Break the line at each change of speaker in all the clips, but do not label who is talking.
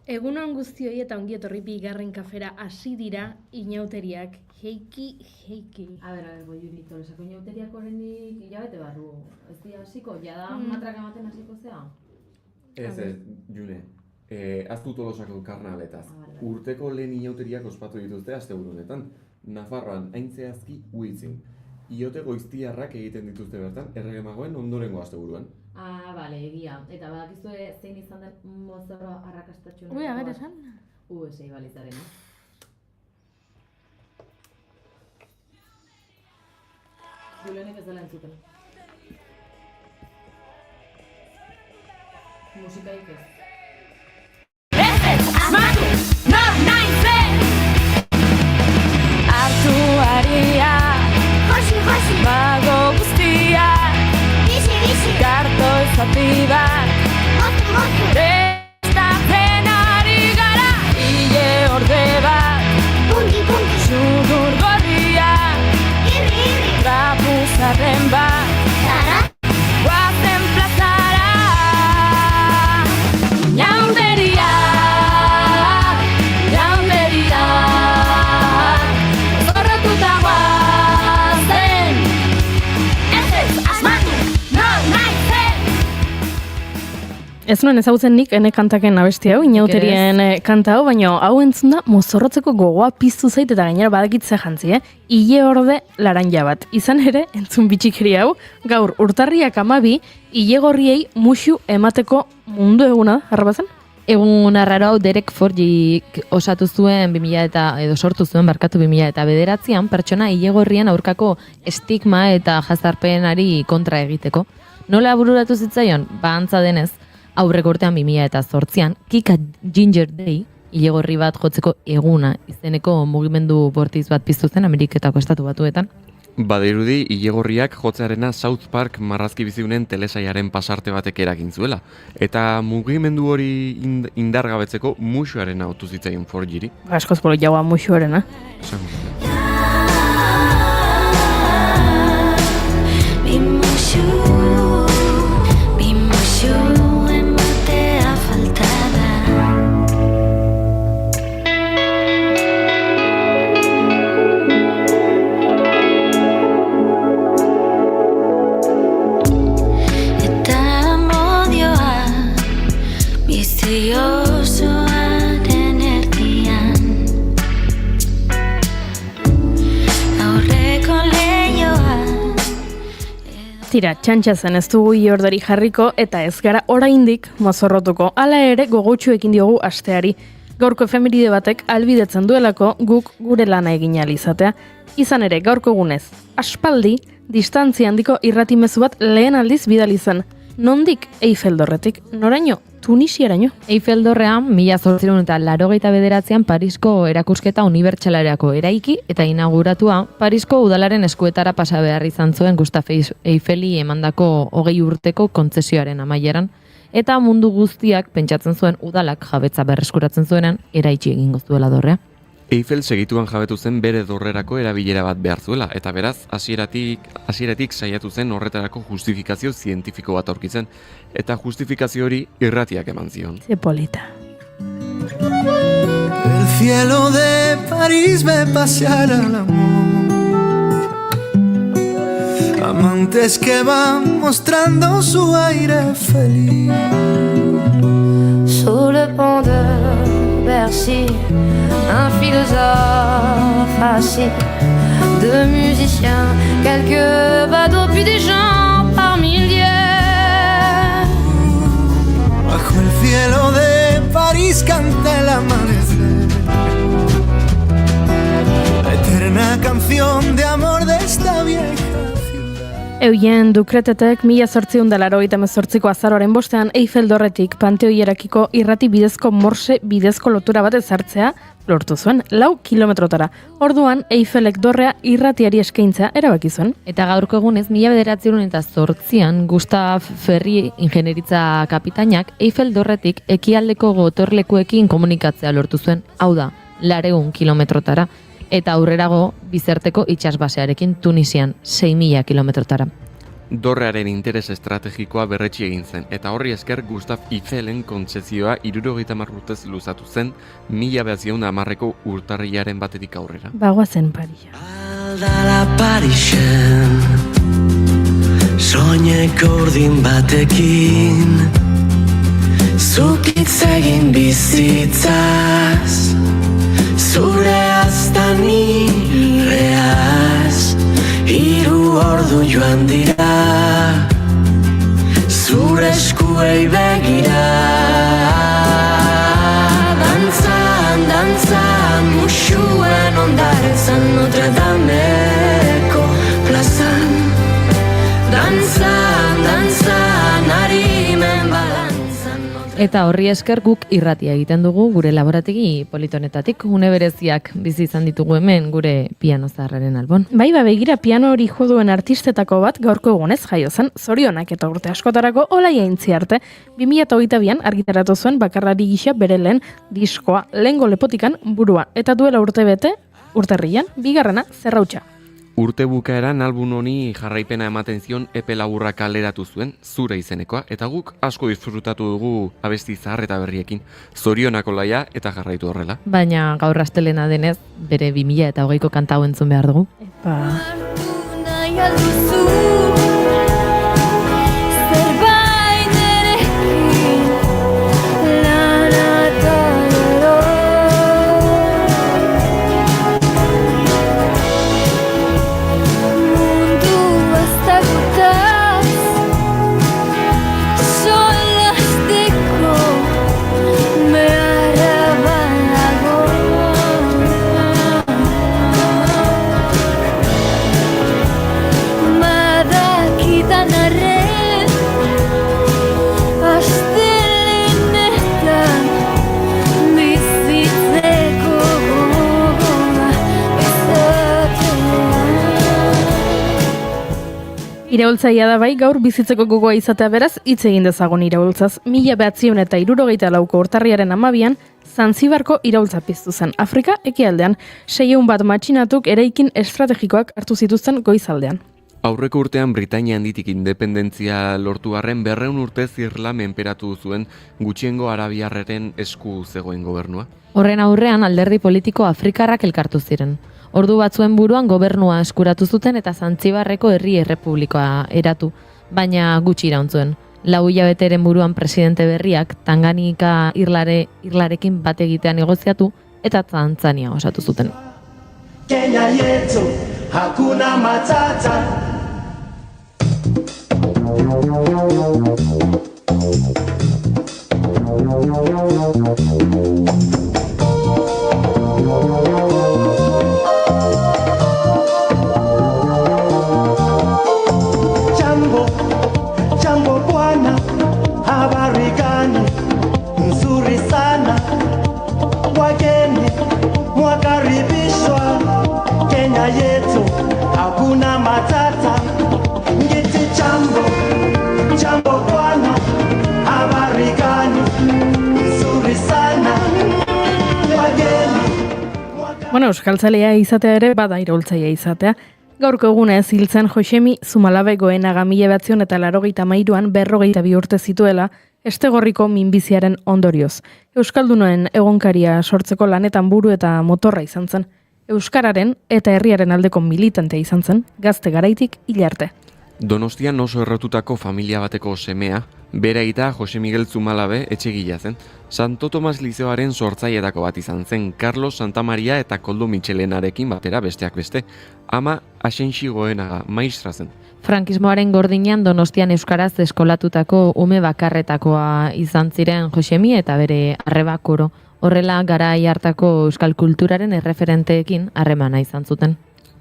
Egunon guztioi eta ongi etorri bigarren kafera hasi dira inauteriak. Heiki.
A ver, Boyurito, esako inauteriak horrenik hilabete barru. Ez dira hasiko, jada matrak ematen hasiko zea?
Ez, June. Aztu Tolosako karnaletaz. Urteko lehen inauteriak ospatu dituzte asteburu honetan. Nafarroan hain zehazki Huitzin. Iote goiztiarrak egiten dituzte bertan, erregemagoen ondorengo asteburuan.
Bale, egia. Eta badakizue zein izan den mozorro arrakastatxo
Ui, ager esan?
Sei balizaren, Julenek ez dela entzuten. Musikaik ez.
Artuaria Bago guztia Garto izati bat Prestatzen ari gara Ile orde bat Sudur gorria Trapuzarren bat Guazen plazara Ñauteria Zorrotuta guazen
Ez nuen ezagutzen nik ene kantaken abesti hau, inauterien kanta hau, baina hau entzun da mozorrotzeko gogoa piztu zait eta gainera badakitze jantzi, Ile orde laranja bat. Izan ere, entzun bitxikeri hau, gaur urtarriak 12, ile gorriei musu emateko mundu eguna, harrapazen?
Egun arraro hau Derek Forgik osatu zuen 2000 sortu zuen 2009an pertsona ilegorrien aurkako estigma eta jazarpenari kontra egiteko. Nola bururatu zitzaion? Antza denez, aurreko urtean 2008an Kick a Ginger Day ilegorri bat jotzeko eguna izeneko mugimendu bortiz bat piztu zen Ameriketako estatu batuetan.
Badirudi, ilegorriak jotzearena South Park marrazki biziunen telesaiaren pasarte batek eragin zuela. Eta mugimendu hori indargabetzeko musuaren autu zitzaion Forgiri.
Askoz polo jaua musuaren, Tira, txantxa zen ez dugu iordari jarriko eta ez gara oraindik mozorrotuko. Hala ere gogotsuekin diogu asteari. Gaurko efemeride batek albidetzen duelako guk gure lana egin ahal izatea. Izan ere, gaurko egunez, aspaldi, distantzia handiko irratimezu bat lehen aldiz bidali zen. Nondik Eiffeldorretik, noraino, Tunisiaraino.
Eiffeldorrean 1889an Parisko erakusketa unibertsalerako eraiki eta inauguratua Parisko udalaren eskuetara pasa behar izan zuen Gustave Eiffeli emandako 20 urteko kontzesioaren amaieran, eta mundu guztiak pentsatzen zuen udalak jabetza berreskuratzen zuenean eraitsi egingo zuela dorrea.
Eiffel segituan jabetu zen bere dorrerako erabilera bat behar zuela, eta beraz, hasieratik saiatu zen horretarako justifikazio zientifiko bat aurkitzen, eta justifikazio hori irratiak eman zion.
Ze polita.
El cielo de París ve pasear al amor, amantes que van mostrando su aire feliz.
Sous le pont de Bercy, un philosophe assis, deux musiciens, quelques badauds, puis des gens par milliers.
Bajo el cielo de París canta el amanecer, la eterna canción de amor de esta vieja ciudad.
Eugen Dukretetek 1888ko azaroaren 5ean Eiffeldorretik Panteoierakiko irrati bidezko morse bidezko lotura bat ezartzea lortu zuen 4 kilometrotara. Orduan Eiffelek dorrea irratiari eskaintzea erabaki zuen.
Eta gaurko egunez 1908an Gustave Ferry ingenieritza kapitainak Eiffeldorretik ekialdeko gotorlekuekin komunikatzea lortu zuen. Hau da, 400 kilometrotara. Eta aurrerago bizerteko itsasbasearekin Tunisian 6.000 kilometrotara.
dorrearen interes estrategikoa berretsi egin zen, eta horri esker Gustav Eiffelen kontzezioa 70 urtez luzatu zen 1910ko urtarrilaren batetik aurrera.
Bagoazen Parisa.
Aldala Parisen, soineko urdin batekin, zuk hitz egin bizitzaz, zure aztan ireaz, 3 ordu joan dira, zure eskuei begira. Dantzan, dantzan, musuen ondaretzan Notre Dameko plazan. Dantzan, dantzan, harimen balantzan.
Eta horri esker guk irratia egiten dugu gure laborategi politonetatik. Une bereziak bizi izan ditugu hemen gure piano zaharraren albon.
Bai, begira piano hori jo duen artistetako bat gaurko egunez jaio zen, zorionak eta urte askotarako Olaia Intziarte 2022an argitaratu zuen bakarlari gisa bere lehen diskoa, lehengo lepotikan burua, eta duela urtebete, urtarrilan, bigarrena Zerrautsa.
Urte bukaeran album honi jarraipena ematen zion epe laburra kaleratu zuen, Zure izenekoa, eta guk asko disfrutatu dugu abesti zahar eta berriekin. Zorionak Olaia eta jarraitu horrela.
Baina gaur astelena denez, bere 2020ko kanta hau entzun behar dugu.
Hartu nahi alduzu zerbait erekin lana eta gero mundu aztagutaz solasteko beharra badago. Badakidan arren astelenetan bizitzeko gogoa izatea.
Iraultzaia da bai, gaur bizitzeko gogoa izatea beraz, hitz egin dezagun iraultzaz. 1964ko urtarriaren 12an, Zanzibarko iraultza piztu zen. Afrika ekialdean, 600 bat matxinatuk eraikin estrategikoak hartu zituzten goizaldean.
Aurreko urtean Britainia handitik independentzia lortu arren 200 urtez Irla menperatu zuen gutxiengo arabiarreren esku zegoen gobernua.
Horren aurrean alderdi politiko afrikarrak elkartu ziren. Ordu batzuen buruan gobernua eskuratu zuten eta Zantzibarreko herri errepublikoa eratu, baina gutxi iraun zuen. 4 hilabeteren buruan presidente berriak Tanganika irlarekin bat egitean negoziatu eta Tanzania osatu zuten.
Kenya yetu hakuna matata. Jambo, jambo bwana, habari gani? Nzuri sana, wageni mwakaribishwa. Kenya yetu hakuna matata. Ngiti jambo, jambo bwana, habari gani? Nzuri sana, wageni.
Bueno, euskaltzalea izatea ere bada iraultzaia izatea. Gaurko egunez hiltzen Josemi Zumalabe Goenaga 1983an 42 urte zituela, Estegorriko minbiziaren ondorioz. Euskaldunoen egonkaria sortzeko lanetan buru eta motorra izan zen. Euskararen eta herriaren aldeko militantea izan zen, gazte garaitik hil arte.
Donostian oso errotutako familia bateko semea, bere aita Jose Miguel Zumalabe etxegila zen. Santo Tomas Lizeoaren sortzailetako bat izan zen, Carlos Santamaria eta Koldo Michelenarekin batera besteak beste. Ama Asensi Goenaga maistra zen.
Frankismoaren gordinean Donostian euskaraz eskolatutako ume bakarretakoa izan ziren Josemi eta bere arreba koro. Horrela garai hartako euskal kulturaren erreferenteekin harremana izan zuten.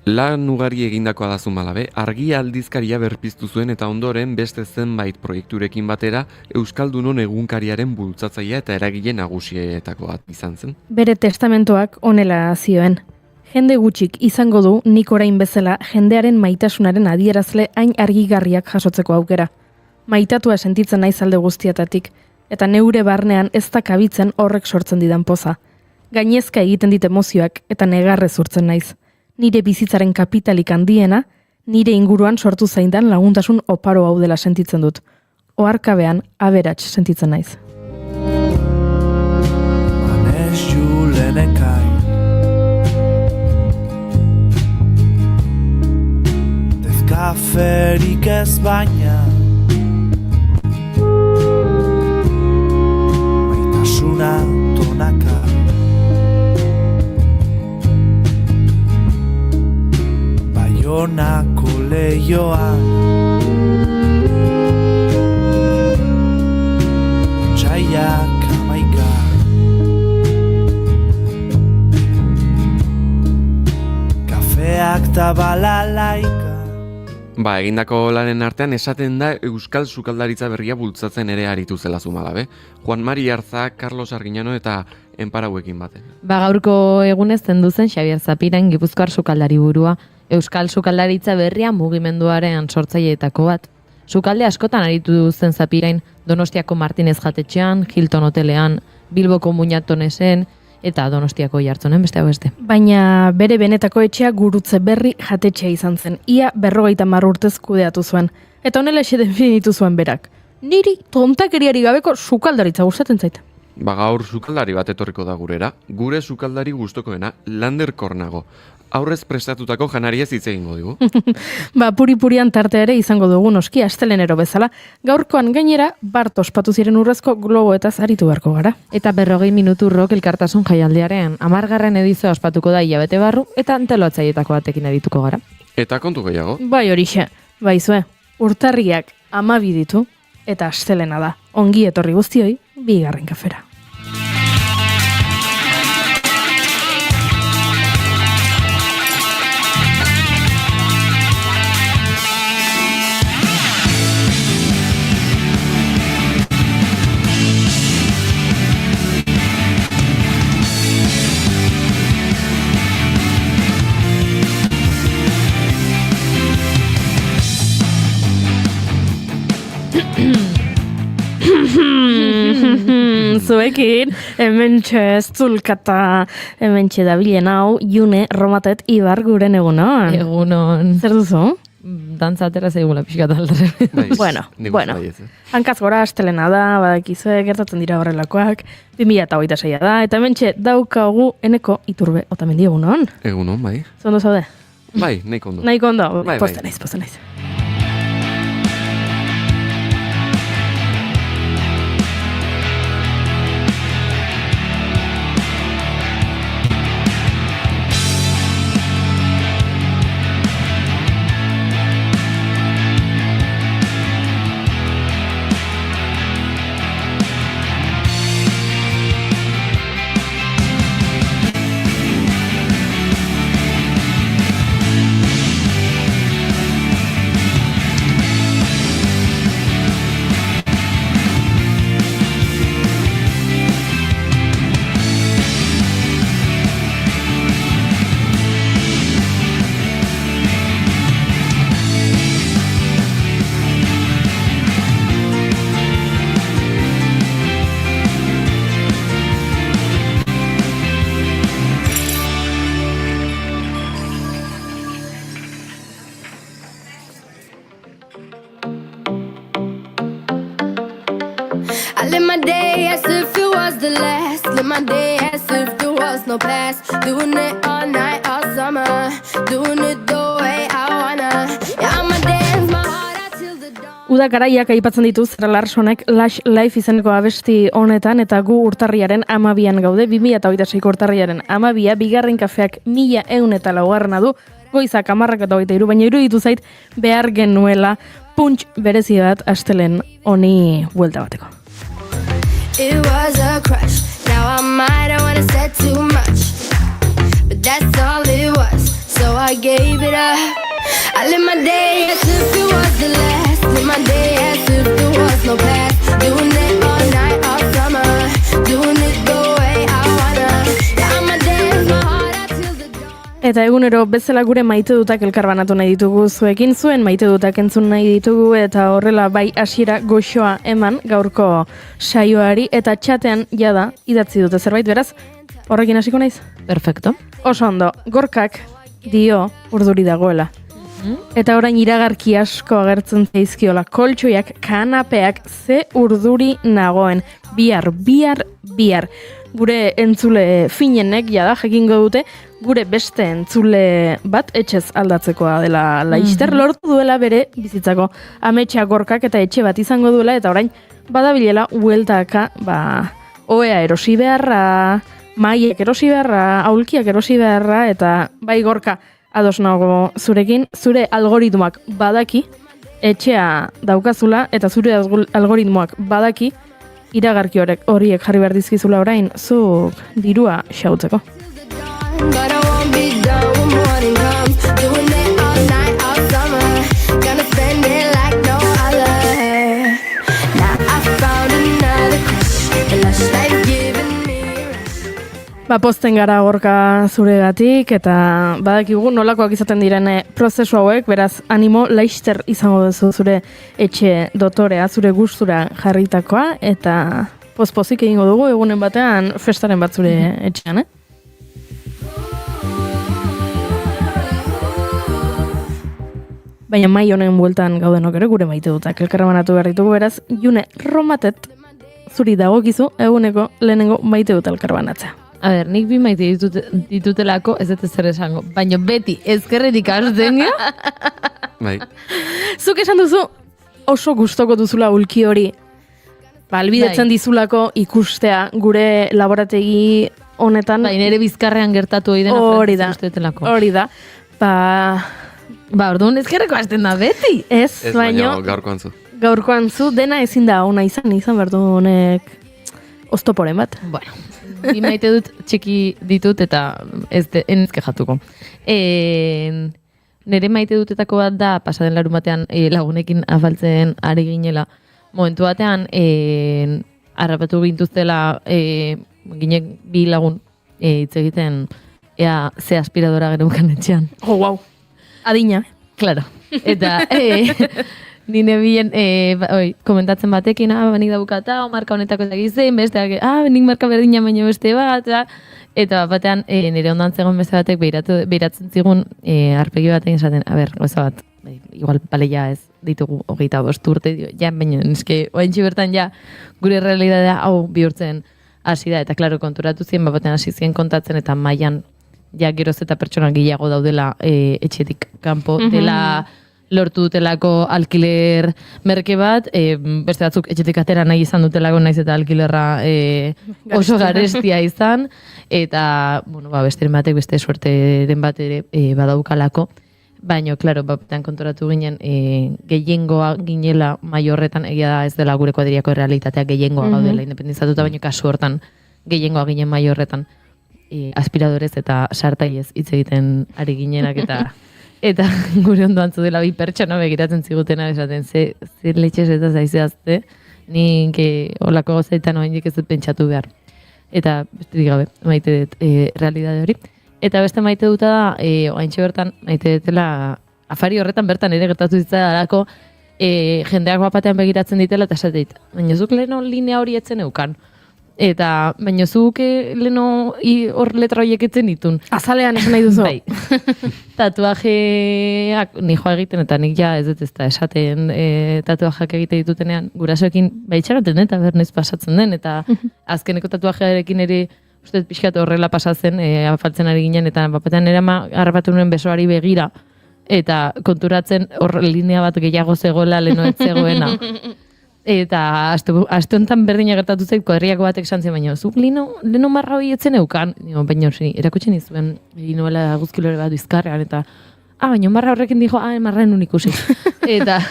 Lan ugari egindakoa da Zumalabe, argi aldizkaria berpiztu zuen eta ondoren beste zenbait proiekturekin batera Euskaldunon egunkariaren bultzatzailea eta eragile nagusietako bat izan zen.
Bere testamentoak honela zioen. Jende gutxik izango du nik orain bezala jendearen maitasunaren adierazle hain argigarriak jasotzeko aukera. Maitatua sentitzen naiz alde guztiatatik, eta neure barnean ez da kabitzen horrek sortzen didan poza. Gainezka egiten dit emozioak eta negarrez urtzen naiz. Nire bizitzaren kapitalik handiena, nire inguruan sortu zaindan laguntasun oparo hau dela sentitzen dut. Oharkabean aberats sentitzen naiz.
Manes julenekai Dezkaferik ez baina Maitasuna tonaka Baionako leioan Otsaiak amaika Kafeak ta balalaika
Egindako lanen artean esaten da Euskal Sukaldaritza berria bultzatzen ere aritu zela Zumalabe. Juan Mari Arza, Carlos Arguiñano eta Enparauekin baten.
Gaurko egunez zendu zen Xabier Zapirain Gipuzkoar sukaldari burua. Euskal Sukaldaritza berria mugimenduaren sortzaileetako bat. Sukalde askotan aritu zen Zapirain, Donostiako Martinez jatetxean, Hilton hotelean, Bilboko Muñatonesen, eta Donostiako Jartzonen beste beste.
Baina bere benetako etxea Gurutze Berri jatetxea izan zen. Ia 50 urtez kudeatu zuen. Eta honela ese definitu zuen berak. Niri tontakeriari gabeko sukaldaritza gustatzen zait.
Gaur sukaldari bat etorriko da gurera. Gure sukaldari gustokoena Lander Kornago. Aurrez prestatutako janariez hitz egingo digu.
Puri-purian tartea ere izango dugu noski astelenero bezala. Gaurkoan gainera, Bart ospatu ziren urrezko globoetaz aritu beharko gara.
Eta 40 minutu rock elkartasun jaialdiaren 10. edizioa ospatuko da hilabete barru, eta anteloatzaietako batekin arituko gara.
Eta kontu gehiago.
Bai horixe, baizue, urtarriak 12 ditu, eta astelena da. Ongi etorri guztioi, 2. kafera. Zuekin, hementxe zulkata, hementxe dabilen hau, June, Romatet, Ibar guren egunon.
Egunon.
Zer duzu?
Dantza atera zeigula pixkat aldre.
Bueno. Hankaz gora astelena da, badakizue, gertatzen dira horrelakoak, 2026 da, eta hementxe daukagu Eneko Iturbe Otamendi egunon.
Egunon, bai.
Zondo zaude?
Bai, nahiko ondo.
Nahiko ondo,
Bai.
posta naiz.
I live my day as if it was the last. Live my day as if there was no past. Doing it all night, all summer. Doing it the way I wanna. Yeah, I'ma dance my heart out till the dawn.
Uda garaiak aipatzen ditu Zara Larsonek Lush Life izeneko abesti honetan, eta gu urtarriaren 12an gaude, 2026ko urtarriaren 12a, 2. kafeak 1104 du, goizak 10:23, baina iruditu zait behar genuela punch berezi bat astelen honi buelta bateko.
It was a crush. Now I might have wanna said too much, but that's all it was. So I gave it up. I live my day as if it was the last. Live my day as if there was no past. Doing it all night, all summer. Doing it the way I wanna. Yeah, I'ma dance my heart out till the dawn.
Eta egunero bezala gure maite dutak elkarbanatu nahi ditugu zuekin, zuen maite dutak entzun nahi ditugu, eta horrela bai hasiera goxoa eman gaurko saioari, eta txatean jada idatzi dute zerbait, beraz, horrekin hasiko naiz?
Perfecto.
Oso ondo, Gorkak dio urduri dagoela. Eta orain iragarki asko agertzen zaizkiola koltxoiak, kanapeak, ze urduri nagoen. Bihar. Gure entzule finenek jada jakingo dute, gure beste entzule bat etxez aldatzekoa dela Laister, lortu duela bere bizitzako ametsa gorkak eta etxe bat izango duela, eta orain badabilela hueltaka, oea erosi beharra, maiek erosi beharra, aulkiak erosi beharra, eta bai Gorka, ados nago zurekin, zure algoritmoak badaki, etxea daukazula, eta zure algoritmoak badaki, iragarki horiek jarri behar dizkizula orain, zuk dirua xautzeko.
But I won't be done when morning comes. Doing it all night, all summer. Gonna spend it like no other. Now I found another crush. The lush life giving me a rush.
Posten gara Gorka zuregatik, eta badakigu nolakoak izaten diren prozesu hauek, beraz animo Laister izango duzu zure etxe dotorea, zure gustura jarritakoa, eta pozpozik egingo dugu egunen batean festaren bat zure etxean, Baina mai honen bueltan gaudenok ere gure maite dutak elkarra banatu behar ditugu, beraz, June Romatet zuri dagokizu eguneko lehenengo maite dut elkarra banatzea.
A ber, nik bi maite ditutelako ez dut zer esango, baina beti ezkerretik hasten gara.
Bai.
Zuk esan duzu oso gustoko duzula ulki hori, albidetzen dizulako ikustea gure laborategi honetan.
Bai, nire bizkarrean gertatu hori dena
Hori da.
Orduan ezkerreko hasten da beti.
Ez, baina gaurkoan zu dena ezin da ona izan behar du honek oztoporen bat.
Bueno, bi maite dut txiki ditut eta enezke jatuko. Nire maite dutetako bat da, pasaden larun batean lagunekin afaltzen ari ginela. Momentu batean, harrapatu gintuztela ginek bi lagun hitz egiten ea ze aspiradora genukan etxean.
Oh, wow. Adina.
Claro. Eta nire bien komentatzen batekin, benik daukata, marka honetako ez dakizein, besteak, benik marka berdina baino beste bat, eta batean nire ondan zegoen beste batek behiratzen zigun arpegi batekin esaten, goza bat, igual baleia ez ditugu 25 urte, baina eske oaintxe bertan gure realidadea hau bihurtzen hasi da, eta klaro konturatu zien, batean hasi zien kontatzen, eta mailan geroz eta pertsona gehiago daudela etxetik kanpo, dela lortu dutelako alkiler merke bat, beste batzuk etxetik atera nahi izan dutelako naiz eta alkilerra oso garestia izan, eta besteren batek beste suerteren bat ere badaukalako, baina, klaro, batean konturatu ginen gehiengoa ginela mai horretan, egia da ez dela gure kuadriako realitatea gehiengoa gaudela independizatuta, baina kasu hortan gehiengoa ginen mai horretan. Aspiradorez eta sartaiez hitz egiten ari ginenak eta gure ondoan zudela bi pertsona begiratzen zigutena esaten ze letxez eta zaizeazte nik olako gozaitan oaindik ez dut pentsatu behar. Eta bestetik gabe maite dut realidade hori. Eta beste maite duta da oaintxe bertan maite dutela afari horretan bertan ere gertatu zitzaidarako jendeak bapatean begiratzen ditela eta esateit. Baina zuk leheno linea hori etzen eukan. Eta, baina zuk leheno hor letra horiek etzen ditun.
Azalean esan nahi duzu.
Bai. Tatuajeak nijoa egiten, eta nik ez dut ez da esaten tatuajeak egite ditutenean, gurasoekin baitxagaten eta bernez pasatzen den, eta azkeneko tatuajearekin ere uste pixkat horrela pasatzen, afaltzen ari ginen, eta bapatean ere harrapatu nuen besoari begira, eta konturatzen hor linea bat gehiago zegoela leheno ez zegoena. Eta aste honetan berdina gertatu zait, kuadriako batek esan zen, baina zuk leno marra hori etzen eukan, baina erakutsen izuen, egin nuela guzkilore bat bizkarrean, eta baina marra horrekin dijo, marraen unik ikusi. Eta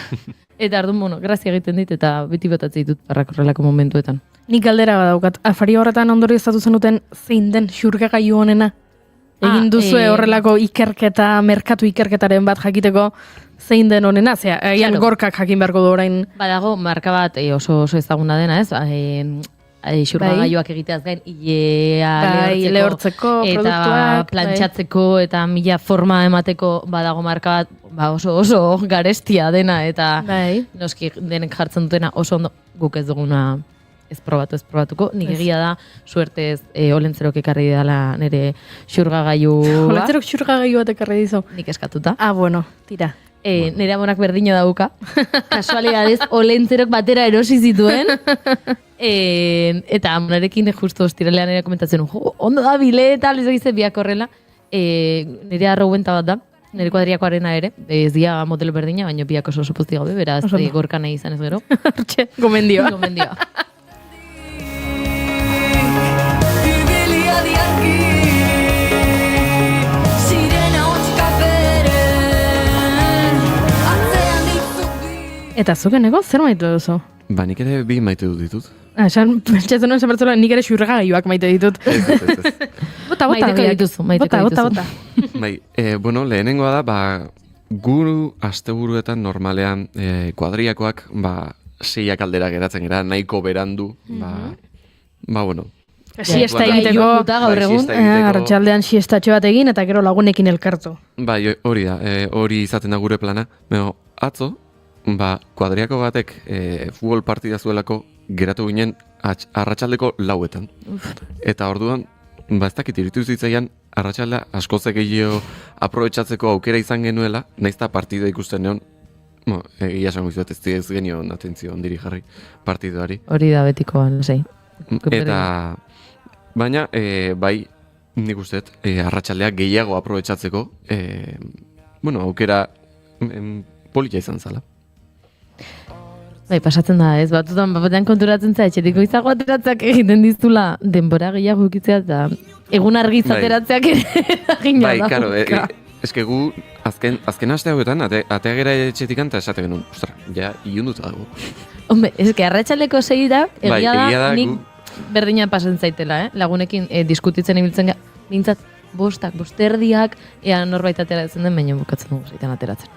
arduan, grazia egiten dit, eta beti botatzen ditut barrak horrelako momentuetan.
Nik galdera badaukat, afari horretan ondorio estatu zenuten zein den xurgagailu honena? Egin duzue horrelako ikerketa, merkatu ikerketaren bat jakiteko zein den honena, egian Gorkak jakin beharko du orain.
Badago, marka bat oso ezaguna dena, ez? Xurgagailuak egiteaz gain, ilea
lehortzeko produktuak,
eta plantxatzeko, eta mila forma emateko badago marka bat, oso garestia dena, eta noski denek jartzen dutena oso ondo guk ez duguna ez probatuko. Nik egia da, suertez Olentzerok ekarri dela nire xurgagailu.
Olentzerok xurgagailu bat ekarri dizu?
Nik eskatuta.
Bueno, tira.
Nire amonak berdino dauka. Kasualidadez, olentzerok batera erosi zituen. Eta amonarekin justo ostiralean ere komentatzen, ondo da bile eta lezagize biak horrela. Nire arrauenta bat da. Nire kuadriakoarena ere, ez dia modelo berdina, baina biak oso pozti gaude, beraz gorka nahi izan ez gero.
Hortxe, gomendioa.
Gomendioa.
Eta zukeneko, zer maite duzu?
Ba, nik ere bi maite dut ditut.
Esan, pentsatzen nuen zabertzola, nik ere xurregagailuak maite ditut.
Ez.
Bota,
Maiteko
biak.
dituzu.
Bota.
Bai, bueno, lehenengoa da, ba, guru asteburuetan normalean kuadriakoak, ba, 6 aldera geratzen gara, nahiko berandu, ba, bueno.
Siesta
Bai,
egiteko,
jokuta gaur egun.
siesta egiteko.
arratsaldean siestatxo bat egin, eta gero lagunekin elkartu.
Bai, hori da, hori izaten da gure plana. Beno, atzo, ba, kuadriako batek futbol partida zuelako geratu ginen arratsaldeko 4etan. Eta orduan, ba, ez dakit iritu zitzaian, arratsaldea askoz gehiago aprobetxatzeko aukera izan genuela, naizta partida ikusten neon, egia esango izuet ez genion atentzio ondiri jarri partidoari.
Hori da betikoa, lasai.
Eta, baina, bai, nik usteet, arratsaldea gehiago aprobetxatzeko, bueno, aukera polita izan zala.
Bai, pasatzen da, ez batutan batean konturatzen za, etxetiko izago ateratzeak egiten diztula denbora gehiago ukitzea eta egun argiz ateratzeak ere eragina
Bai,
da.
karo, eske gu azken aste hauetan, atea gera etxetikan eta esate genuen, ostra, ja, ilunduta dago.
Hombre, eske arratsaldeko 6 da,
Bai,
egia da,
gu-
nik berdina pasen zaitela, lagunekin diskutitzen ibiltzen mintzat bosterdiak, ea norbait ateratzen den, baina bukatzen dugu zaitan ateratzen.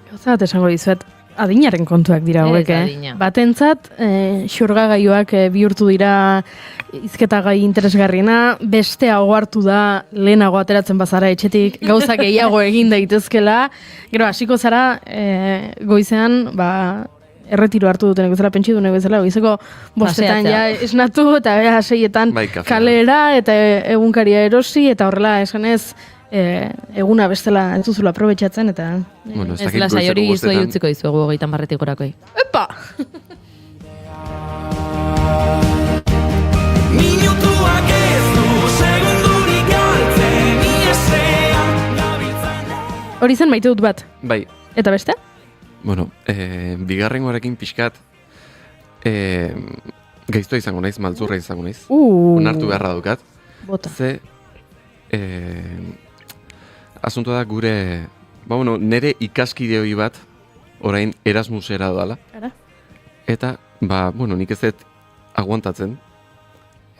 Gauza bat esango dizuet, adinaren kontuak dira hauek,
Ez adina.
Batentzat, xurgagailuak bihurtu dira hizketagai interesgarriena, beste hartu da lehenago ateratzen bazara etxetik, gauzak gehiago egin daitezkela, gero hasiko zara goizean, ba, erretiro hartu dutenek bezala, pentsidunek bezala, goizeko bostetan ja
Paseatzea.
esnatu, eta 6etan
Bai, kafea.
kalera, eta egunkaria erosi, eta horrela esanez, eguna bestela ez duzula aprobetxatzen, eta...
Bueno, ez
Ez
dakit
lasai
goizeko
hori zuei
bostetan-
utziko dizuegu 30 gorakoi.
Epa!
Minutuak ez du segundurik galtzen iesean gabiltzan.
Hori zen maite dut bat.
Bai,
Eta beste?
bueno, bigarrengoarekin pixkat, gaiztoa izango naiz, maltzurra izango naiz. Onartu beharra daukat.
Bota.
Ze, asuntoa da gure, ba, bueno, nere ikaskide hori bat, orain Erasmusera doala.
Ara?
Eta, ba, bueno, nik ez dut aguantatzen.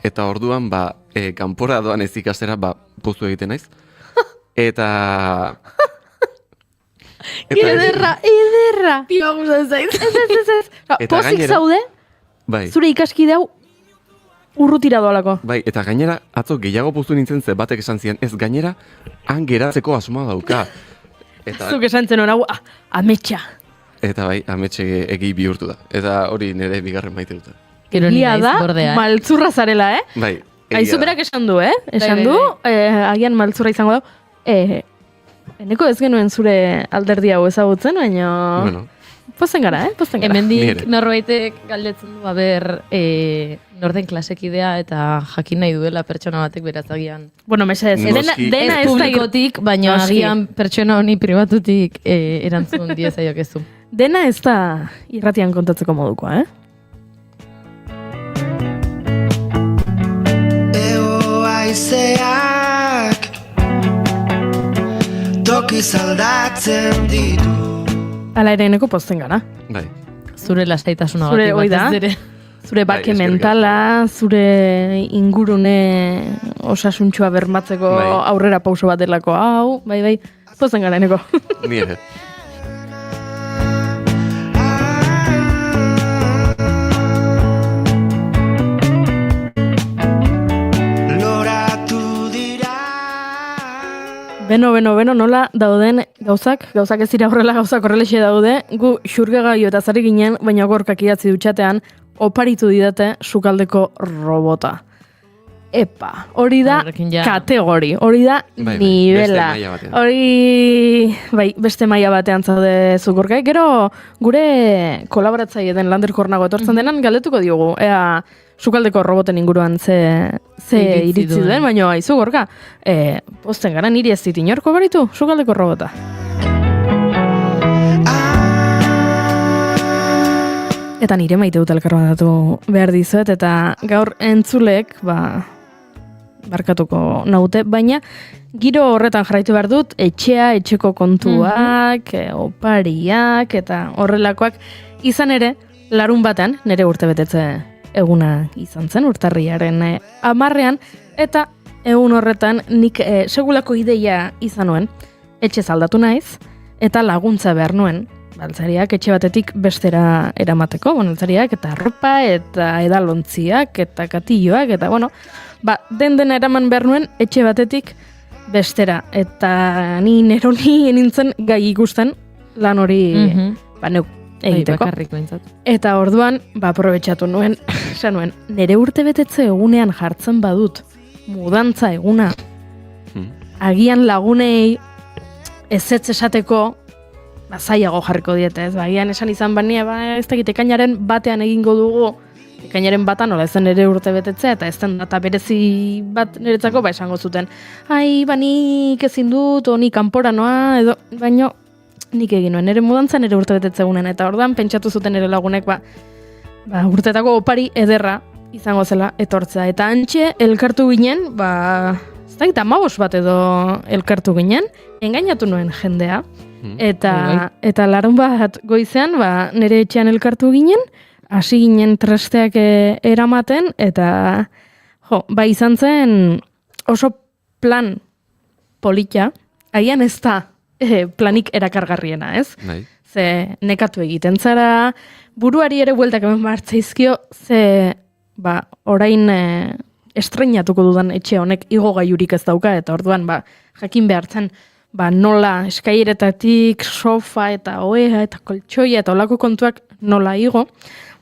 Eta orduan, ba, kanpora doan ez ikastera, ba, poztu egiten naiz. Eta...
Ederra! Pio gustatzen zait. Ez.
Eta
Pozik
gainera-
zaude,
Bai,
zure ikaskide hau urrutira doalako.
bai, eta gainera, atzo gehiago poztu nintzen ze batek esan zian, ez gainera, han geratzeko asmoa dauka. Eta,
Zuk esan zen hau, ametsa.
eta bai, ametxe egi bihurtu da. Eta hori nire bigarren maite dut.
Gero ni
Egia
naiz
da,
bordea,
maltzurra zarela,
Bai, egia
Aizu
da.
berak esan du, Esan
Bai,
du,
bai,
agian maltzurra izango da. Eneko ez genuen zure alderdi hau ezagutzen, baina...
Bueno,
Pozen gara, Pozen gara.
Hemendik
Nire.
norbaitek galdetzen du, aber, norden klasekidea eta jakin nahi duela pertsona batek beratzagian.
Bueno, mesedez,
Noski.
dena
Ez
ez da
publikotik, baina
Noski.
agian pertsona honi pribatutik erantzun diezaiok ez du.
Dena ez da irratian kontatzeko modukoa,
Ego haizeak tokiz aldatzen ditu.
Hala ere eneko pozten gara.
bai.
Zure lasaitasuna
Zure, hoi da.
batez ere.
Zure bake
eskerrik asko.
mentala, zure ingurune osasuntxua bermatzeko
Bai.
aurrera pauso bat delako hau, bai, pozten gara eneko.
Nire.
Loratu dira.
Beno, nola dauden gauzak ez dira horrela gauzak horrelexe daude, gu xurgegaio eta zari ginen, baina gorkak idatzi dutxatean, oparitu didate sukaldeko robota. epa, hori da
Horrekin ja.
kategori, hori da
Bai,
nivela.
beste maila batean.
Hori, bai, beste maila batean zaude zukurkai. Gero, gure kolaboratzaile den Lander Kornago etortzen denan, galdetuko diogu, ea sukaldeko roboten inguruan ze iritzi duen, baina aizu gorka, posten gara niri ez dit inorko baritu, sukaldeko robota. Eta nire maite dut elkarbandatu behar dizuet, eta gaur entzulek, barkatuko naute, baina giro horretan jarraitu behar dut, etxeko kontuak, opariak, eta horrelakoak, izan ere, larun batean, nire urtebetetze eguna izan zen, urtarriaren 10ean, eta egun horretan nik segulako ideia izan nuen, etxe aldatu naiz, eta laguntza behar nuen, altzariak etxe batetik bestera eramateko, altzariak eta arropa, eta edalontziak, eta katilloak, eta den eraman behar nuen etxe batetik bestera, eta ni neroni nintzen gai ikusten lan hori neuk egiteko.
Bakarrik behintzat.
Eta orduan, aprobetxatu nuen, esan nuen, nire urte betetze egunean jartzen badut, mudantza eguna, agian lagunei ezetz esateko, zaiago jarriko diete, ez, agian esan izan bania, ez dakit, ekainaren batean egingo dugu, ekainaren batan, nola ez den nire urte betetzea, eta ez den data berezi bat niretzako, esango zuten, nik ezin dut, o ni kanpora noa, edo, baino, nik egin nuen, nire mudantza nire urte betetzegunen, eta orduan pentsatu zuten nire lagunek, urtetako opari ederra izango zela etortzea. Eta antxe, elkartu ginen, ez da, 15 bat edo elkartu ginen, engainatu nuen jendea, eta larun bat goizean, nire etxean elkartu ginen, hasi ginen tresteak eramaten, eta izan zen oso plan polita, agian ez da planik erakargarriena, ez?
Bai.
Ze nekatu egiten zara, buruari ere bueltak hemen martzaizkio, ze orain estreinatuko dudan etxe honek igo gaiurik ez dauka, eta orduan jakin behartzen nola eskairetatik, sofa eta oea eta koltsoia eta olako kontuak nola igo.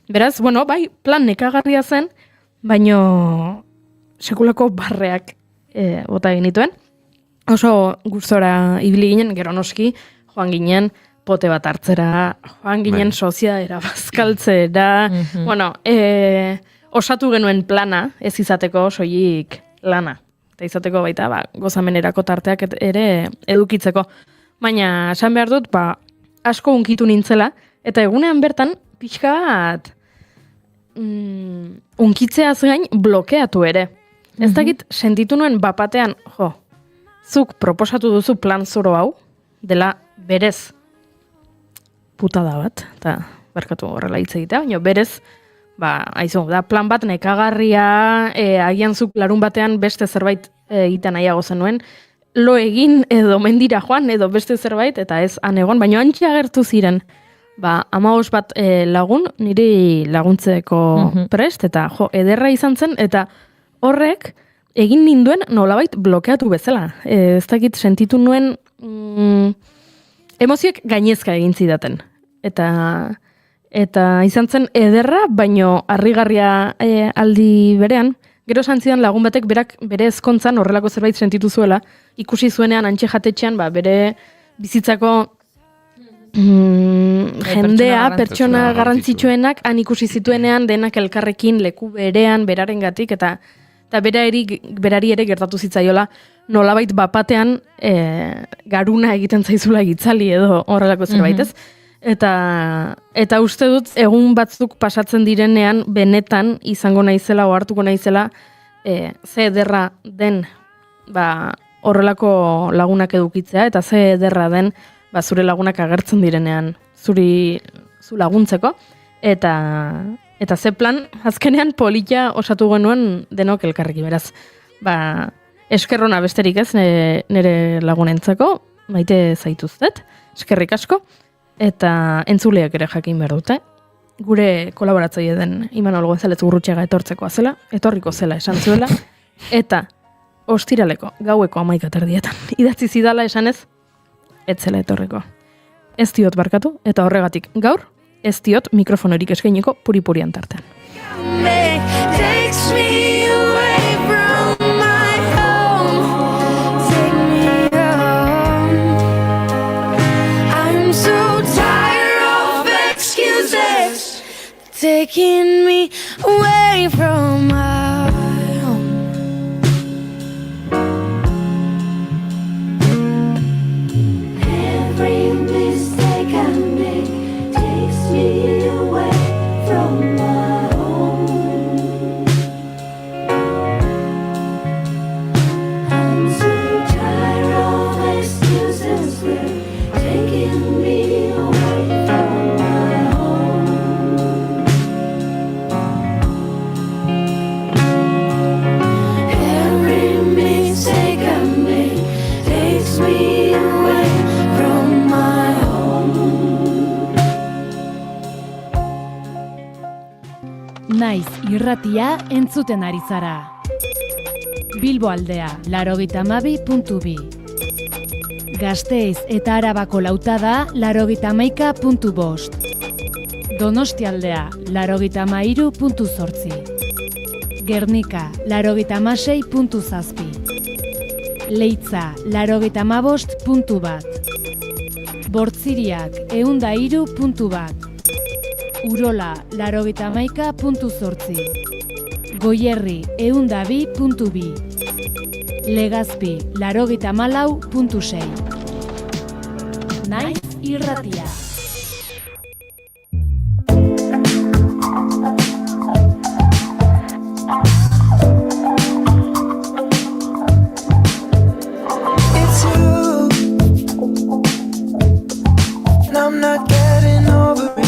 Beraz, plan nekagarria zen, baino sekulako barreak bota egin dituen. Oso gustora ibili ginen, gero noski, joan ginen pote bat hartzera, joan ginen soziadera bazkaltzera, osatu genuen plana, ez izateko soilik lana. Eta izateko baita, gozamenerako tarteak ere edukitzeko. Baina, esan behar dut, asko unkitu nintzela, eta egunean bertan, pixka bat, unkitzeaz gain blokeatu ere. Ez dakit, sentitu nuen bapatean, zuk proposatu duzu plan zoro hau, dela berez putada bat, eta barkatu horrela hitz egitea, baina berez, da plan bat nekagarria, agian zuk larun batean beste zerbait egiten nahiago zenuen, lo egin edo mendira joan edo beste zerbait, eta ez anegon, baina antxe agertu ziren, 15 bat lagun, niri laguntzeko prest, eta ederra izan zen, eta horrek egin ninduen nolabait blokeatu bezala. Ez dakit sentitu nuen emozioek gainezka egin zidaten. Eta izan zen ederra, baino harrigarria aldi berean, gero esan zidan lagun batek berak bere ezkontzan horrelako zerbait sentitu zuela, ikusi zuenean antxe jatetxean, bere bizitzako jendea, pertsona garrantzitsuenak, han ikusi zituenean denak elkarrekin leku berean, berarengatik, eta berari ere gertatu zitzaiola nolabait bapatean garuna egiten zaizula gitzali edo horrelako zerbait, ez? Eta uste dut egun batzuk pasatzen direnean benetan izango naizela ohartuko naizela ze ederra den horrelako lagunak edukitzea eta ze ederra den zure lagunak agertzen direnean zu laguntzeko eta ze plan azkenean polita osatu genuen denok elkarrekin beraz. Eskerrona besterik ez nire lagunentzako, maite zaituztet, eskerrik asko. Eta entzuleak ere jakin behar dute. Gure kolaboratzaile den Imanol González Gurrutxaga etorriko zela esan zuela. Eta ostiraleko gaueko 11:00 idatzi zidala esanez, ez zela etorriko. Ez diot barkatu, eta horregatik gaur, ez diot mikrofonorik eskainiko puri-purian tartean.
Takes me away from taking me away from my home. Every mistake I make takes me away from my home. I'm so tired of excuses, they're taking me away from my home. Every mistake I make takes me away from my home.
Naiz irratia entzuten ari zara. Bilbo aldea, 92.2. Gasteiz eta Arabako lautada, 91.5. Donostia aldea, 93.8. Gernika, 96.7. Leitza, 95.1. Bortziriak, 103.1. Urola, 91.8. Goierri, 102.2. Legazpi, 94.6. Naiz irratia.
It's you, and I'm not getting over it.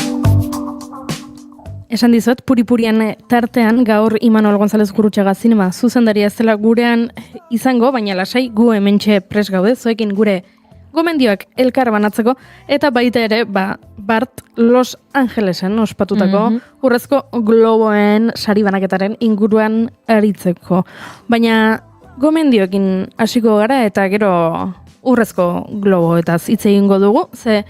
Esan dizut, puripurian tartean gaur Imanol González Gurrutxaga zinema zuzendaria ez dela gurean izango, baina lasai gu hementxe pres gaude, zoekin gure gomendioak elkar banatzeko, eta baita ere, Bart Los Angelesen ospatutako urrezko globoen sari banaketaren inguruan aritzeko. Baina gomendioekin hasiko gara eta gero urrezko globoetaz hitz egingo dugu, ze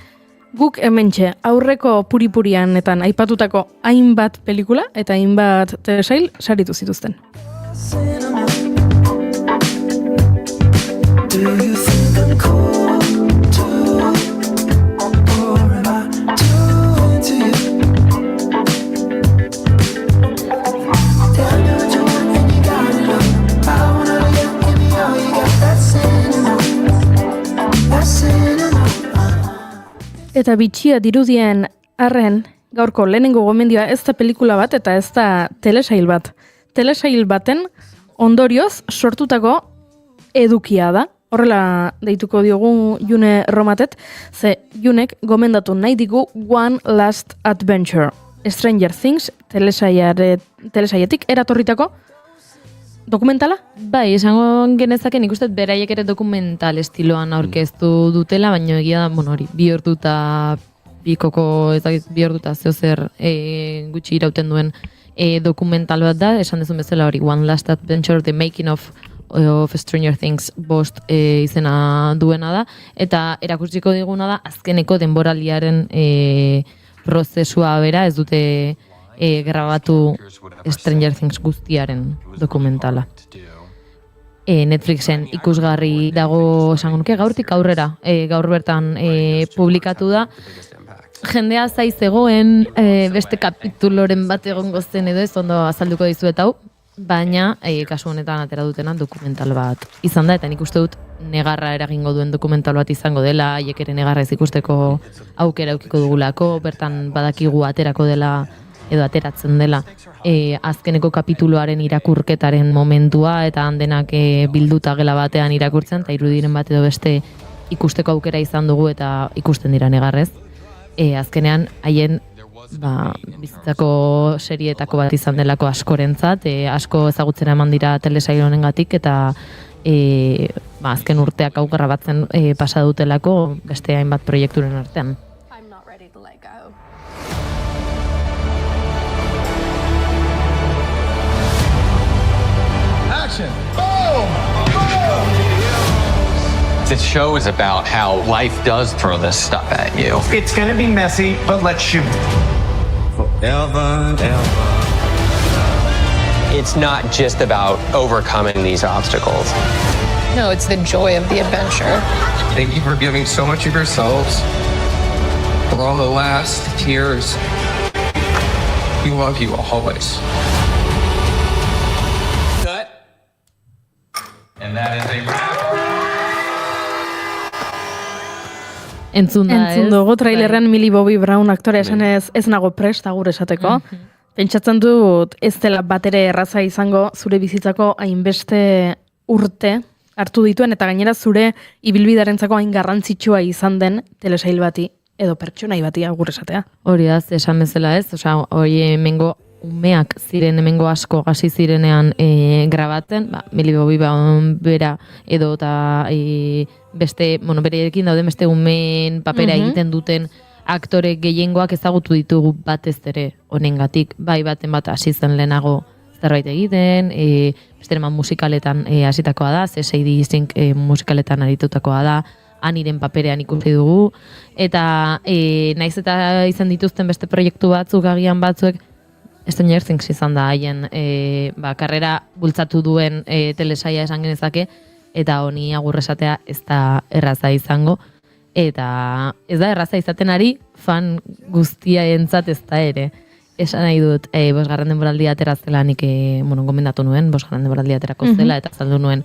guk hementxe aurreko puripurianetan aipatutako hainbat pelikula eta hainbat telesail saritu zituzten.
Do you think I'm cool too? Or am I too into you? Tell me what you want and you got it all. I wanna know you, give me all you got. That's cinema. That's cinema.
Eta bitxia dirudien arren gaurko lehenengo gomendioa ez da pelikula bat eta ez da telesail bat. Telesail baten ondorioz sortutako edukia da. Horrela deituko diogu June Romatet, ze Junek gomendatu nahi digu One Last Adventure. Stranger Things telesaietik eratorritako dokumentala?
Bai, esango genezaken ikusten beraiek ere dokumental estiloan aurkeztu dutela, baina egia da, hori, bi orduta pikoko, bi orduta zeozer gutxi irauten duen dokumental bat da, esan dezun bezala hori, One Last Adventure, The Making of Stranger Things bost izena duena da, eta erakutsiko diguna da, azkeneko denboraliaren prozesua bera, ez dute grabatu Stranger Things guztiaren dokumentala. Netflixen ikusgarri dago esango nuke gaurtik aurrera, gaur bertan publikatu da. Jendea zai zegoen beste kapituloren bat egongo zen edo ez, ondo azalduko dizuet hau, baina kasu honetan atera dutena dokumental bat izan da, eta nik uste dut negarra eragingo duen dokumental bat izango dela, haiek ere negarra ez ikusteko aukera aukiko dugulako, bertan badakigu aterako dela edo ateratzen dela azkeneko kapituloaren irakurketaren momentua, eta handenak bilduta gela batean irakurtzen, eta irudiren bat edo beste ikusteko aukera izan dugu eta ikusten dira negarrez. Azkenean haien bizitzako serietako bat izan delako askorentzat, asko ezagutzera eman dira telesail honengatik, eta azken urteak hau grabatzen pasa dutelako beste hainbat proiekturen artean.
Action! Boom!
This show is about how life does throw this stuff at you.
It's gonna be messy, but let's shoot. Forever and ever.
It's not just about overcoming these obstacles.
No, it's the joy of the adventure.
Thank you for giving so much of yourselves for all the last tears We love you always. Cut. And that is a wrap.
Entzun
dugu trailerrean Millie Bobby Brown aktorea esanez ez nago prest agur esateko. Pentsatzen dut ez dela batere erraza izango zure bizitzako hainbeste urte hartu dituen eta gainera zure ibilbidarentzako hain garrantzitsua izan den telesail bati edo pertsonai bati agur esatea.
Hori da, esan bezala ez, hori hemengo umeak ziren, hemengo asko hasi zirenean grabatzen, Millie Bobby Brown bera edo eta beste, berekin dauden beste umeen papera egiten duten aktore gehiengoak ezagutu ditugu batez ere honengatik, bai baten bat hasi zen lehenago zerbait egiten, beste eman musikaletan hasitakoa da, Sadie Sink musikaletan aritutakoa da, Aniren paperean ikusi dugu, eta naiz eta izan dituzten beste proiektu batzuk, agian batzuek, Stranger Things izan da haien karrera bultzatu duen telesaia esan genezake, eta honi agur esatea ez da erraza izango, eta ez da erraza izaten ari fan guztiaentzat ez da ere. Esan nahi dut, 5. denboraldia aterazela nik gomendatu nuen, 5. denboraldia aterako zela, eta azaldu nuen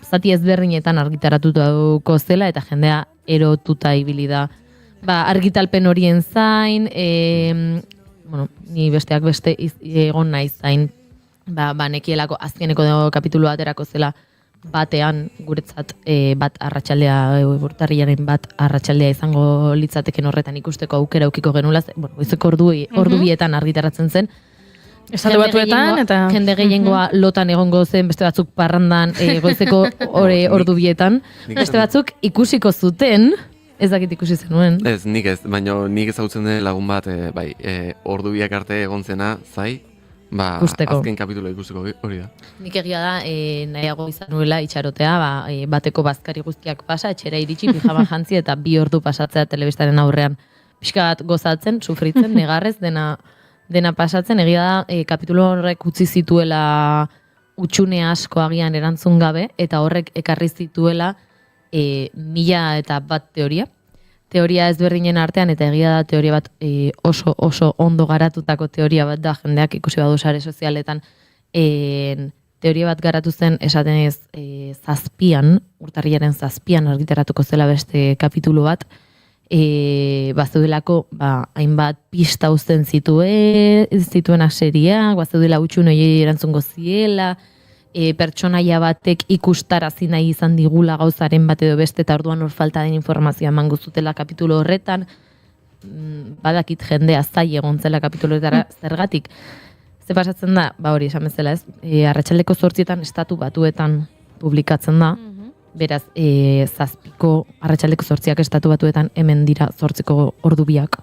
zati ezberdinetan argitaratuko zela, eta jendea erotuta ibili da. Argitalpen horien zain, ni besteak beste egon naiz zain, nekielako azkeneko kapitulu aterako zela, batean guretzat bat arratsaldea, urtarrilaren bat arratsaldea izango litzateken horretan ikusteko aukera aukiko genula, goizeko ordu bietan argitaratzen zen.
Estatu Batuetan eta
jende gehiengoa lotan egongo zen, beste batzuk parrandan goizeko ordu bietan, beste batzuk ikusiko zuten, ez dakit ikusi zenuen.
Ez, nik ez, baina nik ezagutzen den lagun bat, ordu biak arte egon zena, zai, azken kapitulo ikusteko hori da.
Nik egia da, nahiago izan nuela itxarotea, bateko bazkari guztiak pasa, etxera iritsi, pijama jantzi eta 2 ordu pasatzea telebistaren aurrean. Pixka bat gozatzen, sufritzen, negarrez, dena pasatzen, egia da, kapitulo horrek utzi zituela utxune asko agian erantzun gabe, eta horrek ekarri zituela 1001 teoria. Teoria ezberdinen artean, eta egia da teoria bat oso ondo garatutako teoria bat da, jendeak ikusi badu sare sozialetan, teoria bat garatu zen esaten ez urtarrilaren 7 argitaratuko zela beste kapitulu bat, bazeudelako hainbat pista uzten zituen aseriak, bazeudela utxun hori erantzungo ziela, pertsonaia batek ikustarazi nahi izan digula gauzaren bat edo beste, eta orduan hor falta den informazioa eman guztutela kapitulo horretan, badakit jendea zai egon zela kapituloetara zergatik. Ze pasatzen da, hori esan bezala ez, arratsaldeko 8 Estatu Batuetan publikatzen da, beraz, 7 arratsaldeko 8 Estatu Batuetan hemen dira 8 ordu biak.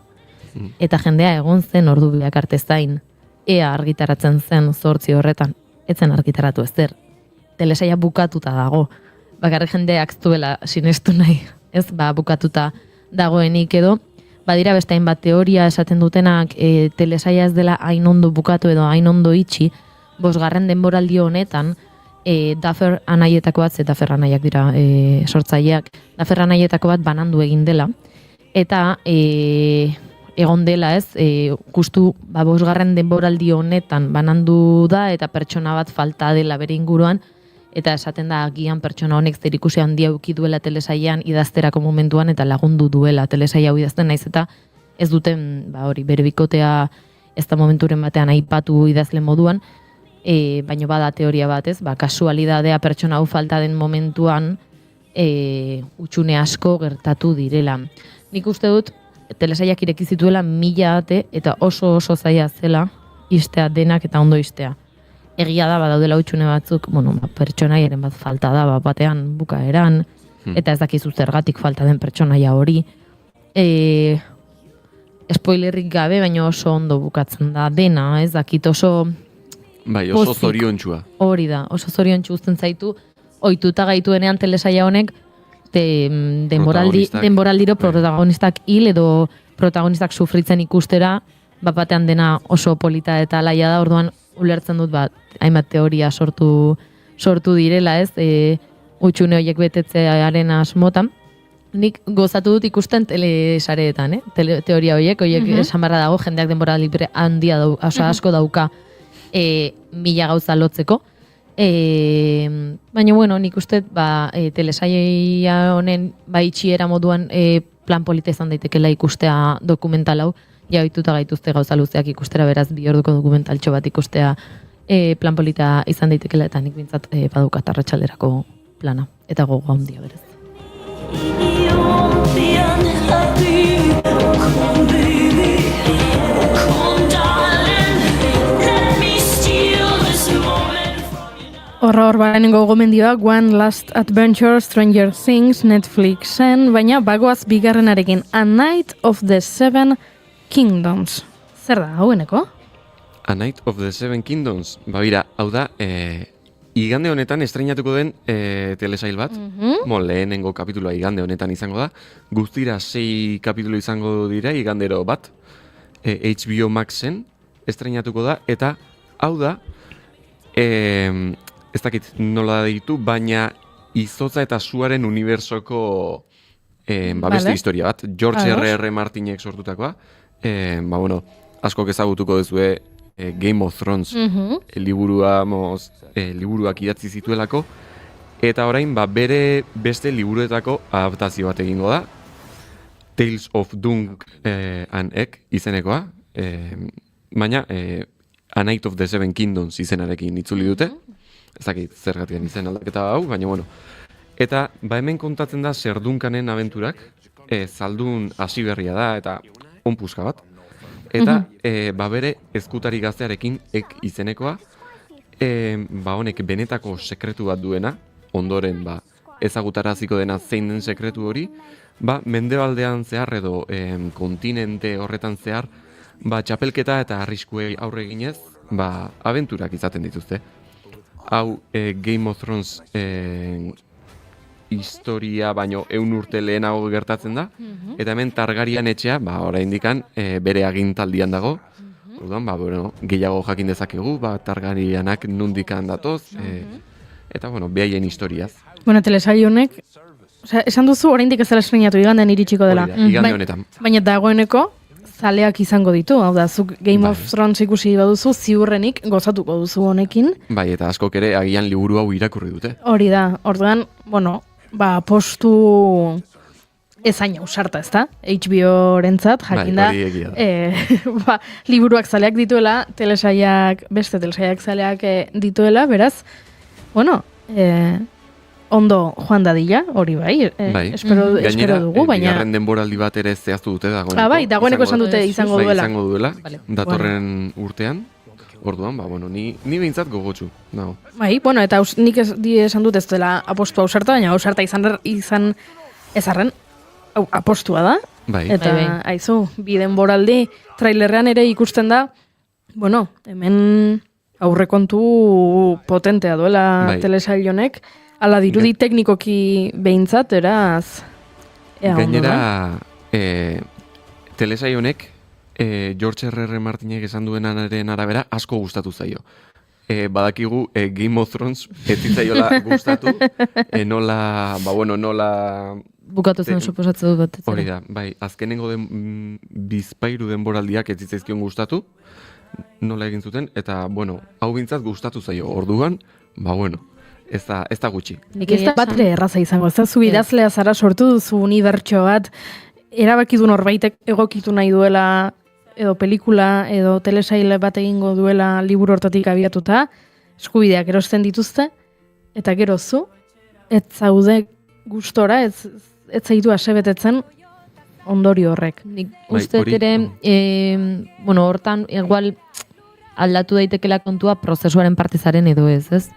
Eta jendea egon zen ordu biak arte zain, ea argitaratzen zen 8 horretan, etzen argitaratu ezer. Telesaia bukatuta dago. Bakarrik jendeak zuela sinestu nahi, ez, bukatuta dagoenik edo. Badira beste hainbat teoria esaten dutenak telesaia ez dela hain ondo bukatu edo hain ondo itxi, 5. denboraldi honetan, Duffer anaietako bat, Duffer anaiak dira sortzaileak, Duffer anaietako bat banandu egin dela, eta egon dela ez, justu 5. denboraldi honetan banandu da, eta pertsona bat falta dela bere inguruan, eta esaten da agian pertsona honek zerikusi handia eduki duela telesailean idazterako momentuan, eta lagundu duela telesaila hau idazten, naiz eta ez duten, hori, bere bikotea ez da momenturen batean aipatu idazle moduan, baino bada teoria bat ez, kasualidadea pertsona hau falta den momentuan utxune asko gertatu direla. Nik uste dut, telesailak ireki zituela 1000 ate eta oso zaila zela istea denak eta ondo istea. Egia da, badaudela utxune batzuk, pertsonaiaren bat falta da, batean bukaeran, eta ez dakizu zergatik falta den pertsonaia hori. Spoilerrik gabe, baina oso ondo bukatzen da dena, ez dakit oso...
Bai, oso zoriontxua.
Hori da, oso zoriontxu uzten zaitu, ohituta gaituenean telesaia honek, denboraldiro protagonistak hil edo protagonistak sufritzen ikustera, batean dena oso polita eta alaia da, orduan ulertzen dut hainbat teoria sortu direla ez, utxune horiek betetzearen asmotan, Nik gozatu dut ikusten telesareetan, teoria horiek esan barra dago, jendeak denbora libre handia asko dauka mila gauza lotzeko. Baina, bueno, nik uste, telesaia honen itxiera moduan plan polita izan daitekela ikustea dokumental hau, jaituta gaituzte gauza luzeak ikustera, beraz, 2 orduko dokumentaltxo bat ikustea plan polita izan daitekela, eta nik bintzat badukat arratsalderako plana, eta gogo handia beraz.
Hor barenengo gomendioa One Last Adventure, Stranger Things, Netflixen, baina bagoaz bigarrenarekin A Night of the Seven Kingdoms. Zer da, haueneko?
A Night of the Seven Kingdoms, bira, hau da, igande honetan estreinatuko den telesail bat, lehenengo kapitulua igande honetan izango da, guztira 6 kapitulu izango dira igandero bat, HBO Maxen estreinatuko da, eta hau da, ez dakit nola ditu, baina izotza eta suaren unibertsoko beste historia bat, George R.R. Martinek sortutakoa, askok ezagutuko duzue Game of Thrones liburuak idatzi zituelako, eta orain bere beste liburuetako adaptazio bat egingo da, Tales of Dunk and Egg izenekoa, baina A Night of the Seven Kingdoms izenarekin itzuli dute, ez dakit zergatik izen aldaketa hau, baina bueno. Eta hemen kontatzen da Zerdunkanen abenturak, zaldun hasiberria da eta onpuska bat. Eta bere ezkutari gaztearekin ek izenekoa, honek benetako sekretu bat duena, ondoren ezagutaraziko dena zein den sekretu hori, mendebaldean zehar edo kontinente horretan zehar, txapelketa eta arriskuei aurre eginez, abenturak izaten dituzte. Hau Game of Thrones historia baino 100 urte lehenago gertatzen da, eta hemen Targaryen etxea, oraindikan bere agintaldian dago. Orduan, gehiago jakin dezakegu, Targaryenak nundikan datoz, eta behaien historiaz.
Telesail honek, esan duzu oraindik ez dela estreinatu, igandean iritsiko dela.
Igande honetan.
Baina dagoeneko zaleak izango ditu, hau da, zuk Game of Thrones ikusi baduzu, ziurrenik gozatuko duzu honekin.
Bai, eta askok ere agian liburu hau irakurri dute.
Hori da, orduan, postu ezain ausarta, ez da? HBO-rentzat, jakinda.
Hori egia.
Liburuak zaleak dituela, beste telesaiak zaleak dituela, beraz, ondo joan dadila, hori espero dugu, baina...
Bigarren denboraldi bat ere zehaztu dute dagoeneko.
Dagoeneko esan dute izango duela.
Izango duela, datorren urtean. Orduan, ni behintzat gogotsu.
Eta nik esan dut ez dela apostu ausarta, baina ausarta izan ezarren, apostua da. Eta, aizu, bi denboraldi, trailerrean ere ikusten da, hemen aurrekontu potentea duela telesail honek, ala dirudi teknikoki behintzat, eraz...
Gainera, telesail honek, George R.R. Martinek esan duenaren arabera, asko gustatu zaio. Badakigu Game of Thrones ez zitzaiola gustatu, nola...
Bukatu zen suposatze dut bat.
Hori da, azkenengo bizpairu denboraldiak ez zitzaizkion gustatu, nola egin zuten, eta, hau bintzat gustatu zaio. Orduan, ez da gutxi.
Nik ez da batre erraza izango, ez da zu idazlea zara sortu duzu unibertso bat, erabakidu norbaitek egokitu nahi duela, edo pelikula, edo telesail bat egingo duela liburu hortatik abiatuta, eskubideak erosten dituzte, eta gero zu, ez zaude gustora, ez zaitu asebetetzen ondorio horrek.
Nik uste ere, hortan, igual aldatu daitekela kontua prozesuaren partizaren edo ez?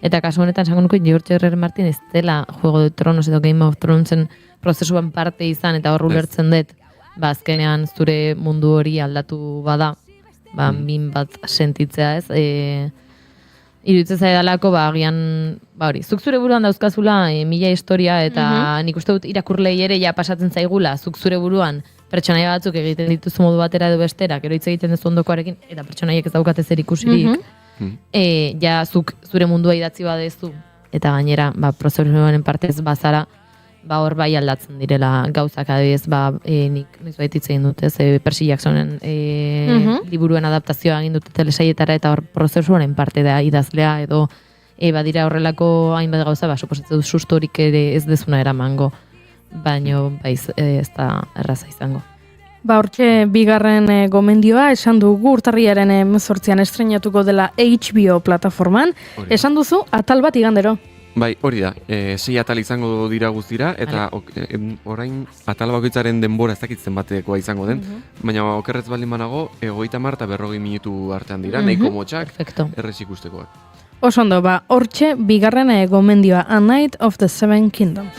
Eta kasu honetan, esango nuko, George R.R. Martin ez dela Juego de Tronos edo Game of Thronesen prozesuan parte izan, eta hor ulertzen dut, azkenean zure mundu hori aldatu bada, min bat sentitzea ez, iruditzen zaidalako, agian, hori, zuk zure buruan dauzkazula, mila historia, eta nik uste dut irakurlei ere ja pasatzen zaigula, zuk zure buruan pertsonaia batzuk egiten dituzu modu batera edo bestera, gero hitz egiten duzu ondokoarekin, eta pertsonaiek ez daukate zer ikusirik, ja zuk zure mundua idatzi badezu, eta gainera, prozesuaren partez bazara, ba hor bai aldatzen direla gauzak adibidez, nik noizbait hitz egin dut, ez, Percy Jacksonen liburuen adaptazioa egin dute telesailetara eta hor prozesuaren parte da idazlea edo badira horrelako hainbat gauza, suposatzen dut sustorik ere ez dezuna eramango, baino ez da erraza izango.
Hortxe bigarren gomendioa, esan dugu urtarriaren 18an estreinatuko dela HBO plataforman, esan duzu atal bat igandero.
Bai, hori da, 6 atal izango dira guztira, eta orain atal bakoitzaren denbora ez dakitzen batekoa izango den, baina okerretz baldin banago, 30 eta 40 minutu artean dira, nahiko motxak, errez ikustekoak.
Oso ondo, hortxe bigarren gomendioa, A Night of the Seven Kingdoms.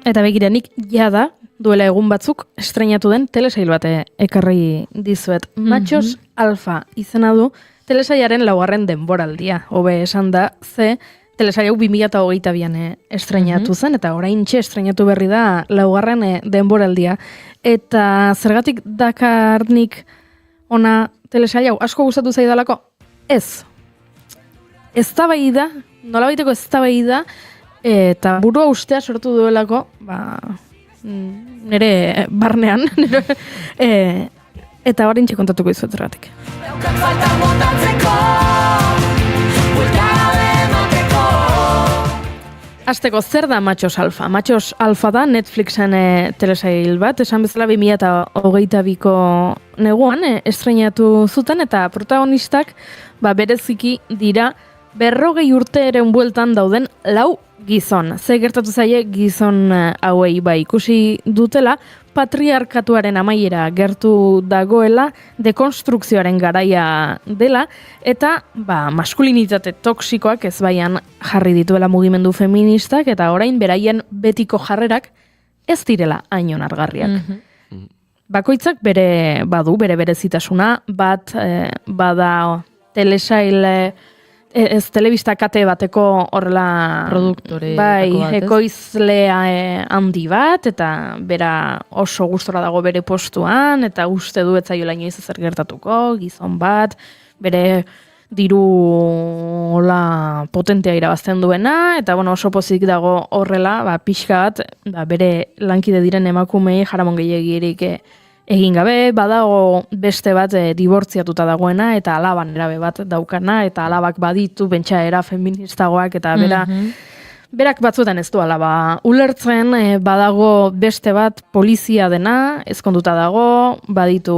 Eta begirenik, jada, duela egun batzuk, estreinatu den telesail bat ekarri dizuet. Machos Alfa izena du telesailaren 4. denboraldia. Hobe esan da, telesail hau 2022an estreinatu zen, eta oraintxe estreinatu berri da 4. denboraldia. Eta zergatik dakarnik ona telesail hau asko gustatu zaidalako? Ez. Eztabaida, nolabaiteko eztabaida, eta burua ustea sortu duelako, nire barnean, eta oraintxe kontatuko dizuet zergatik. Hasteko, zer da Machos Alfa? Machos Alfa da Netflixen telesail bat, esan bezala 2022ko neguan estreinatu zuten, eta protagonistak bereziki dira 40 urteren bueltan dauden 4 gizon. Ze gertatu zaie gizon hauei ikusi dutela, patriarkatuaren amaiera gertu dagoela, dekonstrukzioaren garaia dela, eta maskulinitate toksikoak ez baian jarri dituela mugimendu feministak, eta orain beraien betiko jarrerak ez direla hain onargarriak. Bakoitzak bere berezitasuna, bat bada telesail ez telebista kate bateko horrela
produktore
ekoizlea handi bat, eta bera oso gustora dago bere postuan, eta uste du etzaiola inoiz ezer gertatuko, gizon bat, bere diru potentea irabazten duena, eta oso pozik dago horrela, pixka bat, bere lankide diren emakumei jaramon gehiagirik egin gabe, badago beste bat dibortziatuta dagoena, eta alaban erabe bat daukana, eta alabak baditu bentsaera feministagoak, eta berak batzuetan ez du alaba ulertzen, badago beste bat polizia dena, ezkonduta dago, baditu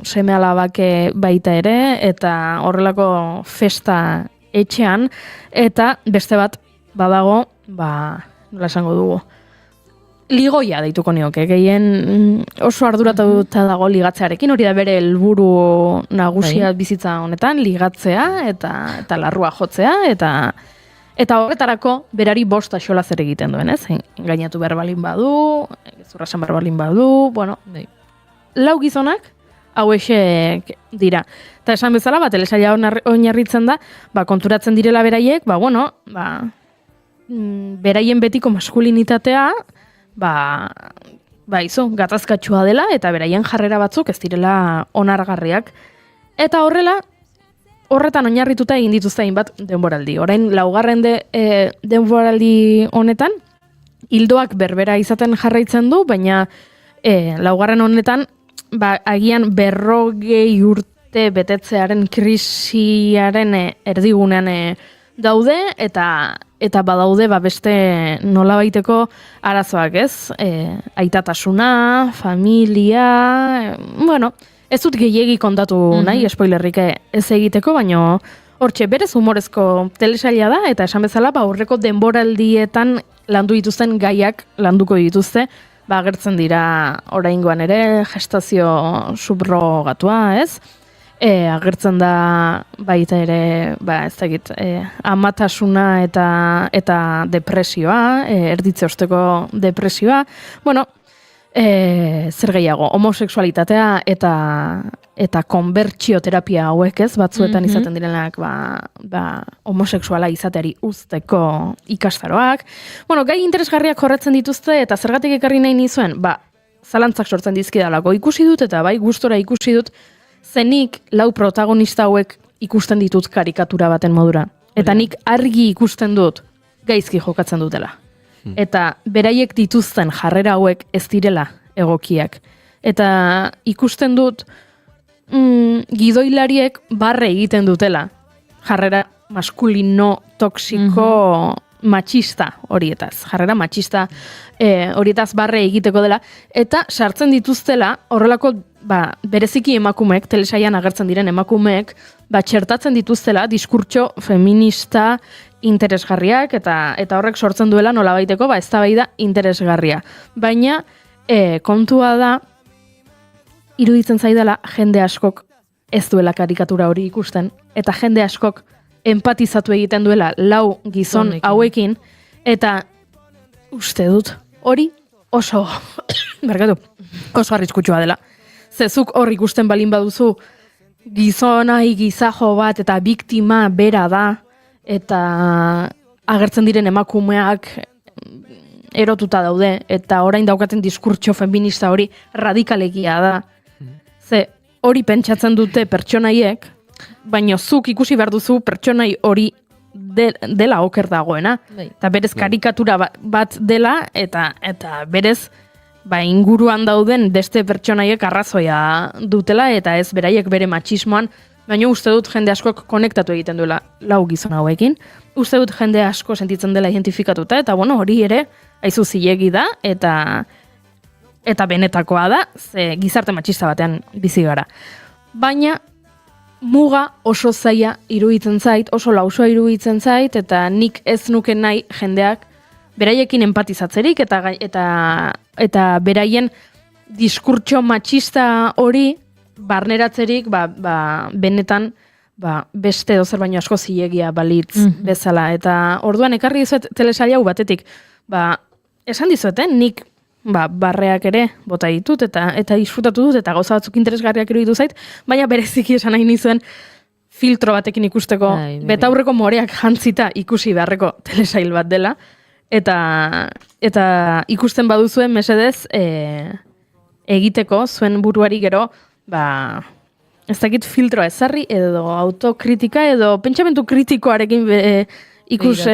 seme alabak baita ere, eta horrelako festa etxean, eta beste bat badago, nola esango dugu, ligoia deituko nioke, gehien oso arduratuta dago ligatzearekin, hori da bere helburu nagusia bizitza honetan, ligatzea eta larrua jotzea, eta horretarako berari 5 axola zer egiten duen, ez? Engainatu behar balin badu, zurrasan behar balin badu, 4 gizonak hauexek dira. Eta esan bezala, telesaila oinarritzen da, konturatzen direla beraiek, beraien betiko maskulinitatea, gatazkatsua dela, eta beraien jarrera batzuk ez direla onargarriak. Eta horretan oinarrituta egin dituzte hainbat denboraldi. Orain 4. denboraldi honetan, hildoak berbera izaten jarraitzen du, baina 4. honetan, agian 40 urte betetzearen krisiaren erdigunean daude, eta badaude beste nolabaiteko arazoak, ez? Aitatasuna, familia, ez dut gehiegi kontatu nahi, spoilerrik ez egiteko, baina hortxe berez humorezko telesaila da, eta esan bezala, aurreko denboraldietan landu dituzten gaiak landuko dituzte, agertzen dira oraingoan ere gestazio subrogatua, ez? Agertzen da baita ere, ez dakit, amatasuna eta depresioa, erditze osteko depresioa, zer gehiago, homosexualitatea eta konbertsioterapia hauek, ez, batzuetan izaten direnak homosexuala izateari uzteko ikastaroak. Gai interesgarriak jorratzen dituzte, eta zergatik ekarri nahi nizuen, zalantzak sortzen dizkidalako ikusi dut, eta gustora ikusi dut, zenik 4 protagonista hauek ikusten ditut karikatura baten modura. Eta nik argi ikusten dut gaizki jokatzen dutela. Eta beraiek dituzten jarrera hauek ez direla egokiak. Eta ikusten dut gidoilariek barre egiten dutela. Jarrera maskulino, toksiko, matxista horietaz. Jarrera matxista horietaz barre egiteko dela. Eta sartzen dituztela horrelako bereziki emakumeek, telesaian agertzen diren emakumeek, txertatzen dituztela diskurtso feminista interesgarriak eta horrek sortzen duela nolabaiteko eztabaida interesgarria. Baina kontua da, iruditzen zaidala jende askok ez duela karikatura hori ikusten, eta jende askok empatizatu egiten duela lau gizon hauekin, eta uste dut hori oso oso arriskutsua dela. Zezuk hor ikusten balin baduzu gizonai gizajo bat eta biktima bera da, eta agertzen diren emakumeak erotuta daude, eta orain daukaten diskurtso feminista hori radikalegia da. Ze hori pentsatzen dute pertsonaiek, baina zuk ikusi behar duzu pertsonai hori dela oker dagoena. Eta berez karikatura bat dela, eta berez inguruan dauden beste pertsonaiek arrazoia dutela, eta ez beraiek bere matxismoan, baina uste dut jende askok konektatu egiten duela lau gizon hauekin. Uste dut jende asko sentitzen dela identifikatuta, eta hori ere, aizu zilegi da, eta benetakoa da, ze gizarte matxista batean bizi gara. Baina muga oso zaila iruditzen zait, oso lausoa iruditzen zait, eta nik ez nuke nahi jendeak beraiekin empatizatzerik, eta beraien diskurtso matxista hori barneratzerik benetan beste dozer baino asko zilegia balitz bezala. Eta orduan ekarri dizuet telesail hau batetik, esan dizueten, nik barreak ere bota ditut eta disfrutatu dut eta gauza batzuk interesgarriak iruditu zait, baina bereziki esan nahi nizuen filtro batekin ikusteko, betaurreko moreak jantzita ikusi beharreko telesail bat dela, eta ikusten baduzuen mesedez egiteko zuen buruari gero, ez dakit filtroa ezarri edo autokritika edo pentsamentu kritikoarekin ikus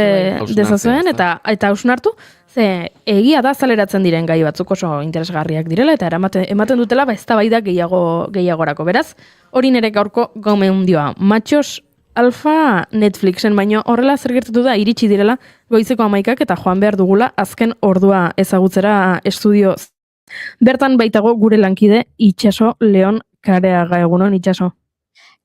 dezazuen eta hausnartu, ze egia da azaleratzen diren gai batzuk oso interesgarriak direla eta ematen dutela eztabaida gehiagorako. Beraz, hori nire gaurko gomendioa. Machos Alfa Netflixen, baino horrela zer gertatu da iritsi direla goizeko 11ak eta joan behar dugula azken ordua ezagutzera estudio. Bertan baitago gure lankide Itxaso Leon Kareaga. Egunon, Itxaso.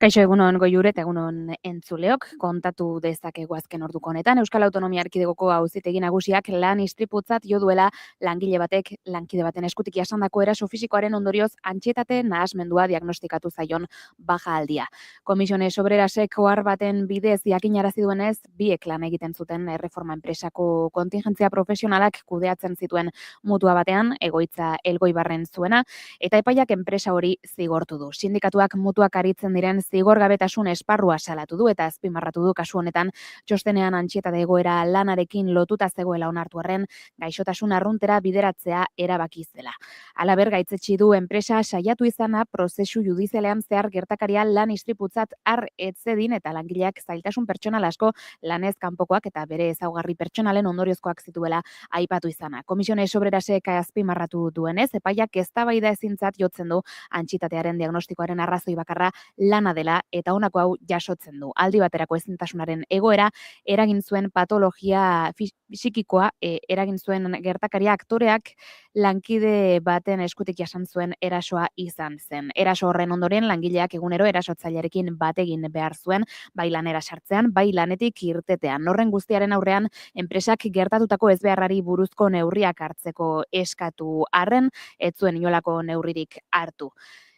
Kaixo, egunon Goiure eta egunon entzuleok, kontatu dezakegu azken orduko honetan. Euskal Autonomia Erkidegoko Auzitegi Nagusiak lan istriputzat jo duela langile batek lankide baten eskutik jasandako eraso fisikoaren ondorioz antsietate nahasmendua diagnostikatu zaion baja aldia. Komisiones Obrerasek ohar baten bidez jakinarazi duenez, biek lan egiten zuten erreforma enpresako kontingentzia profesionalak kudeatzen zituen mutua batean, egoitza Elgoibarren zuena, eta epaiak enpresa hori zigortu du. Sindikatuak mutuak aritzen diren zigorgabetasun esparrua salatu du eta azpimarratu du kasu honetan txostenean antsietate egoera lanarekin lotuta zegoela onartu arren gaixotasun arruntera bideratzea erabaki zela. Halaber, gaitzetsi du enpresa saiatu izana prozesu judizialean zehar gertakaria lan istriputzat har etzedin eta langileak zailtasun pertsonal asko lanez kanpokoak eta bere ezaugarri pertsonalen ondoriozkoak zituela aipatu izana. Komisiones Obrerasek azpimarratu duenez, epaiak eztabaida ezintzat jotzen du antsietatearen diagnostikoaren arrazoi bakarra lana dela eta honako hau jasotzen du. Aldi baterako ezintasunaren egoera eragin zuen patologia psikikoa, eragin zuen gertakaria aktoreak lankide baten eskutik jasan zuen erasoa izan zen. Eraso horren ondoren langileak egunero erasotzailearekin bategin behar zuen, bai lanera sartzean, bai lanetik irtetean. Horren guztiaren aurrean enpresak gertatutako ezbeharrari buruzko neurriak hartzeko eskatu arren, ez zuen inolako neurririk hartu.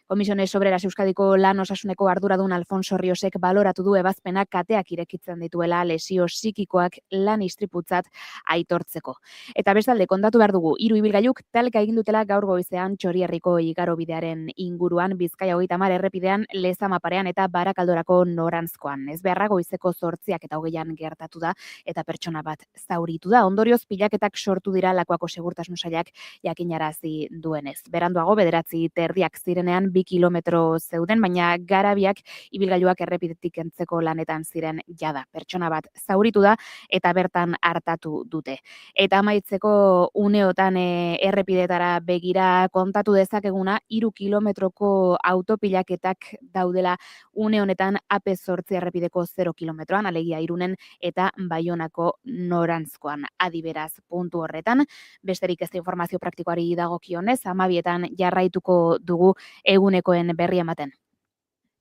Komisiones Obreras Euskadiko lan osasuneko arduradun Alfonso Riosek baloratu du ebazpenak kateak irekitzen dituela lesio psikikoak lan istriputzat aitortzeko. Eta bestalde kontatu behar dugu, 3 ibilgailuk talka egin dutela gaur goizean Txorierriko igarobidearen inguruan, Bizkaia 30 errepidean, Lezama parean eta Barakaldorako noranzkoan. Ezbeharra goizeko 8 eta 20 gertatu da eta pertsona bat zauritu da. Ondorioz pilaketak sortu dira Lakuako Segurtasun Sailak jakinarazi duenez. Beranduago 9:30 zirenean 2 kilometro zeuden, baina garabiak ibilgailuak errepidetik kentzeko lanetan ziren jada. Pertsona bat zauritu da eta bertan hartatu dute. Eta amaitzeko uneotan errepidetara begira kontatu dezakeguna 3 kilometroko autopilaketak daudela une honetan AP8 errepideko 0 kilometroan, alegia Irunen eta Baionako norantzkoan. Adiberaz puntu horretan, besterik ez da informazio praktikoari dagokionez, 12etan jarraituko dugu egunekoen berri ematen.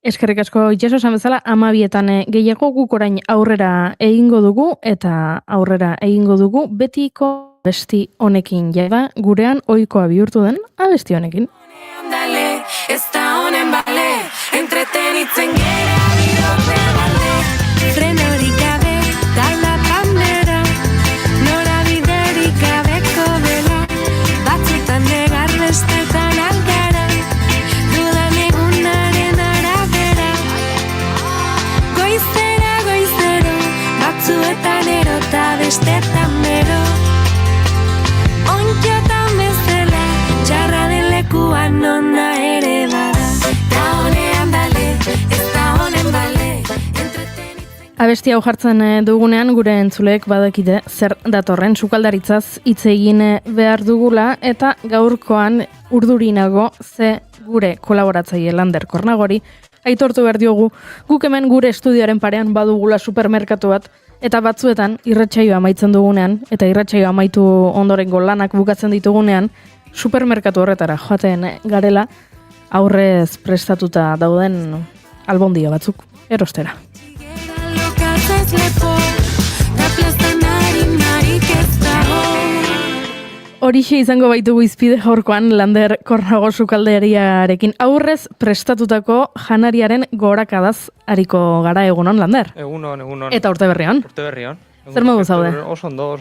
Eskerrik asko itxaso esan bezala 12etan gehiago guk orain aurrera egingo dugu eta aurrera egingo dugu betiko abesti honekin jada gurean ohikoa bihurtu den abesti honekin.
Dale, ez da honen bale, entretenitzen gera bidote balde, frenorik gabe, taldakan bera, norabiderik gabeko bela, batzutan negar bestetan algara, dudan egunaren arabera, goizera, goizero, batzuetan erota bestetan bero, onkiotan bezala, txarra den lekuan nona ere bada, ta honean bale, ez da honen bale,
Abesti hau jartzen dugunean gure entzuleek badakite zer datorren sukaldaritzaz hitz egin behar dugula eta gaurkoan urdurinago ze gure kolaboratzaile Lander Kornagori aitortu behar diogu guk hemen gure estudioaren parean badugula supermerkatu bat eta batzuetan irratsaioa amaitzen dugunean eta irratsaioa amaitu ondorengo lanak bukatzen ditugunean supermerkatu horretara joaten garela aurrez prestatuta dauden albondia batzuk erostera. Horixe izango baitugu izpide gaurkoan Lander Kornago sukaldariarekin aurrez prestatutako janariaren gorakadaz ariko gara egunon, Lander?
Egunon.
Eta urte berrian?
Urte berrian.
Zer modu zaude?
Oso ondo.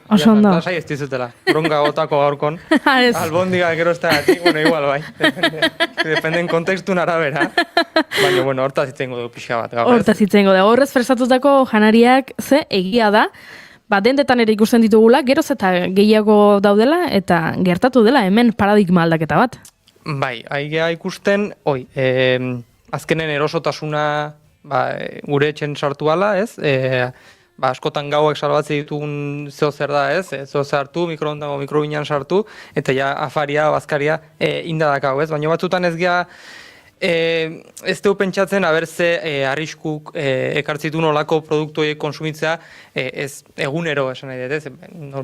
Oso ondo.
Lasai ez dizutela. Bronka gotako gaurkon. Albondiga gero ez da igual bai. Dependen kontekstun arabera. Baina, hortaz itzengo dugu pixka bat.
Hortaz itzengo dugu. Horrez prestatutako janariak ze egia da, dendetan ere ikusten ditugula, geroz eta gehiago daudela eta gertatu dela hemen paradigma aldaketa bat.
Bai, aigea ikusten, azkenen erosotasuna gure etxen sartu ala, ez? Askotan gauak salbatzen ditugun zeo zer da, ez? Zeo hartu, mikroondago mikrobinan sartu, eta ja afaria, bazkaria indadakau, ez? Baina batzutan ez gea ez dugu pentsatzen, ze arriskuk ekartzitu nolako produktu horiek konsumitzea ez egunero esan nahi dut, ez?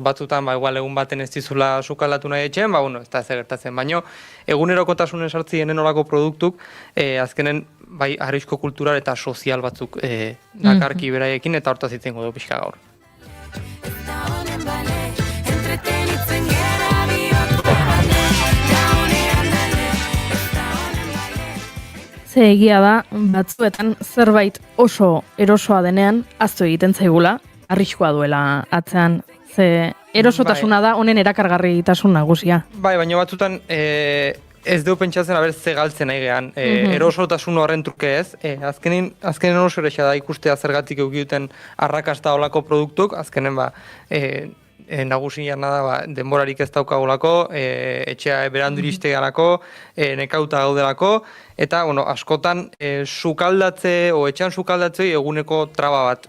Batzutan, igual egun baten ez dizula sukaldatu nahi etxen, ez da ez gertatzen, baina egunerokotasunen sartzien nolako produktuk azkenen bai arrisko kultural eta sozial batzuk dakarki beraiekin eta hortaz itzengo du pixka gaur.
Ze egia da, batzuetan zerbait oso erosoa denean, aztu egiten zaigula, arriskua duela atzean. Ze erosotasuna da honen erakargarritasun nagusia.
Bai, baina batzutan ez dugu pentsatzen ze galtzen nahi gehan. Erosotasun horren truke ez. Azkenen oso eresa da ikustea zergatik eukiduten arrakasta olako produktuk, azkenen nagusian da denborarik ez daukagolako, etxea berandu iriste galako, nekauta gaudelako, eta askotan sukaldatze o etxean sukaldatze eguneko traba bat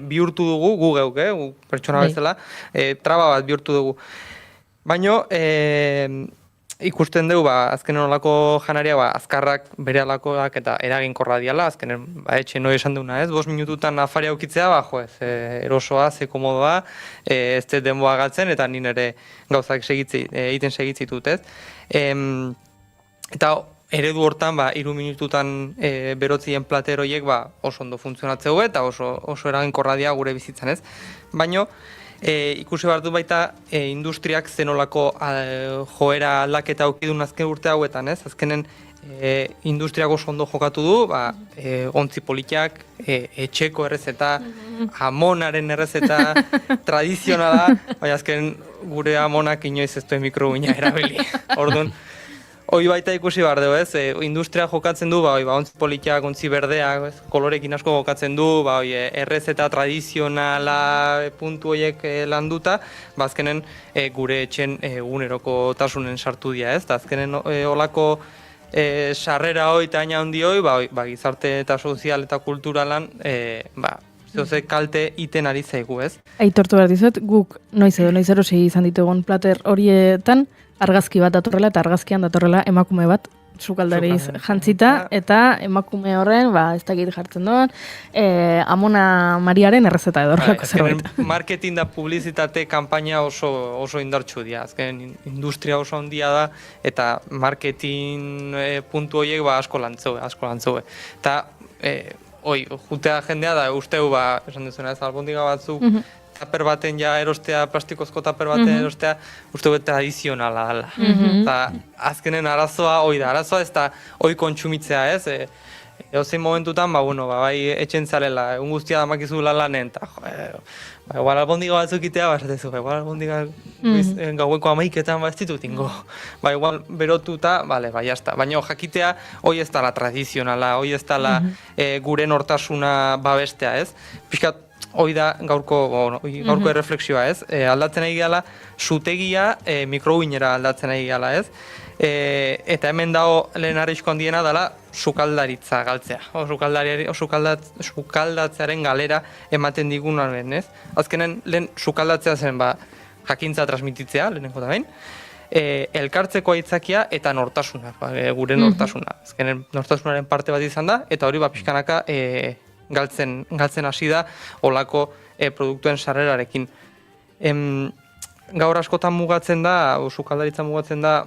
bihurtu dugu, gu geuk, pertsona bezala, traba bat bihurtu dugu. Baina ikusten dugu, azkenen olako janaria, azkarrak bere alakoak eta eraginkorra diala, azkenen etxe noi esan duguna, ez? 5 minututan afaria aukitzea, erosoa, ze komodoa, ez dut denboa galtzen, eta nien ere gauzak egiten segitzitut, ez? Eta eredu hortan, 3 minututan berotzien plateroiek oso ondo funtzionatzeu eta oso eraginkorra dia gure bizitzan, ez? Baina, ikusi behar du baita industriak zenolako joera aldaketa aukidun azken urte hauetan, ez? Azkenen industriak oso ondo jokatu du, ontzi politiak, etxeko errezeta, amonaren errezeta, tradizionala, baina azken gure amonak inoiz ez duen mikrobina erabili. Orduan, hoi baita ikusi behar dugu, ez? Industria jokatzen du, ontzi politiak, ontzi berdeak, kolorekin asko jokatzen du, errezeta tradizionala puntu horiek landuta, azkenen gure etxen eguneroko tasunen sartu dira, ez? Azkenen olako sarrera hoi eta aina handi hoi, gizarte eta sozial eta kulturalan, zoze kalte iten ari zaigu, ez?
Aitortu behar dizut, guk noiz erosi izan ditugun plater horietan, argazki bat datorrela eta argazkian datorrela emakume bat, sukaldariz jantzita, eta emakume horren, ez dakit jartzen duen, Amona Mariaren errezeta edo horrelako zerbait.
Marketing da publizitate kanpaina oso indartsu dira, azken industria oso handia da, eta marketing puntu horiek asko lantzeue. Eta, jutea jendea da, usteu, esan duzuna ez, albondiga batzuk, taper baten erostea, plastikozko taper baten erostea, uste bet tradizionala dela. Eta azkenen arazoa hoi da, arazoa ez da hoi kontsumitzea ez, eozein momentutan, bai etxen zarela, egun guztia damakizula lanen, eta igual albondiga batzuk itea, esatezu, igual albondiga gaueko 11etan ez ditut ingo. Igual berotuta, jazta. Baina jakitea, hoi ez dala tradizionala, hoi ez dala gure nortasuna babestea ez. Piskat, hoi da gaurko erreflexioa ez, aldatzen ari gala, sutegia mikroguinera aldatzen ari gala ez, eta hemen dago lehen arrisko handiena dela sukaldaritza galtzea, sukaldatzearen galera ematen digunaren ez. Azkenen lehen sukaldatzea zen jakintza transmititzea, lehenengo da behin, elkartzeko aitzakia eta nortasuna, gure nortasuna. Azkenen nortasunaren parte bat izan da, eta hori pixkanaka galtzen hasi da olako produktuen sarrerarekin. Gaur askotan mugatzen da, sukaldaritza mugatzen da,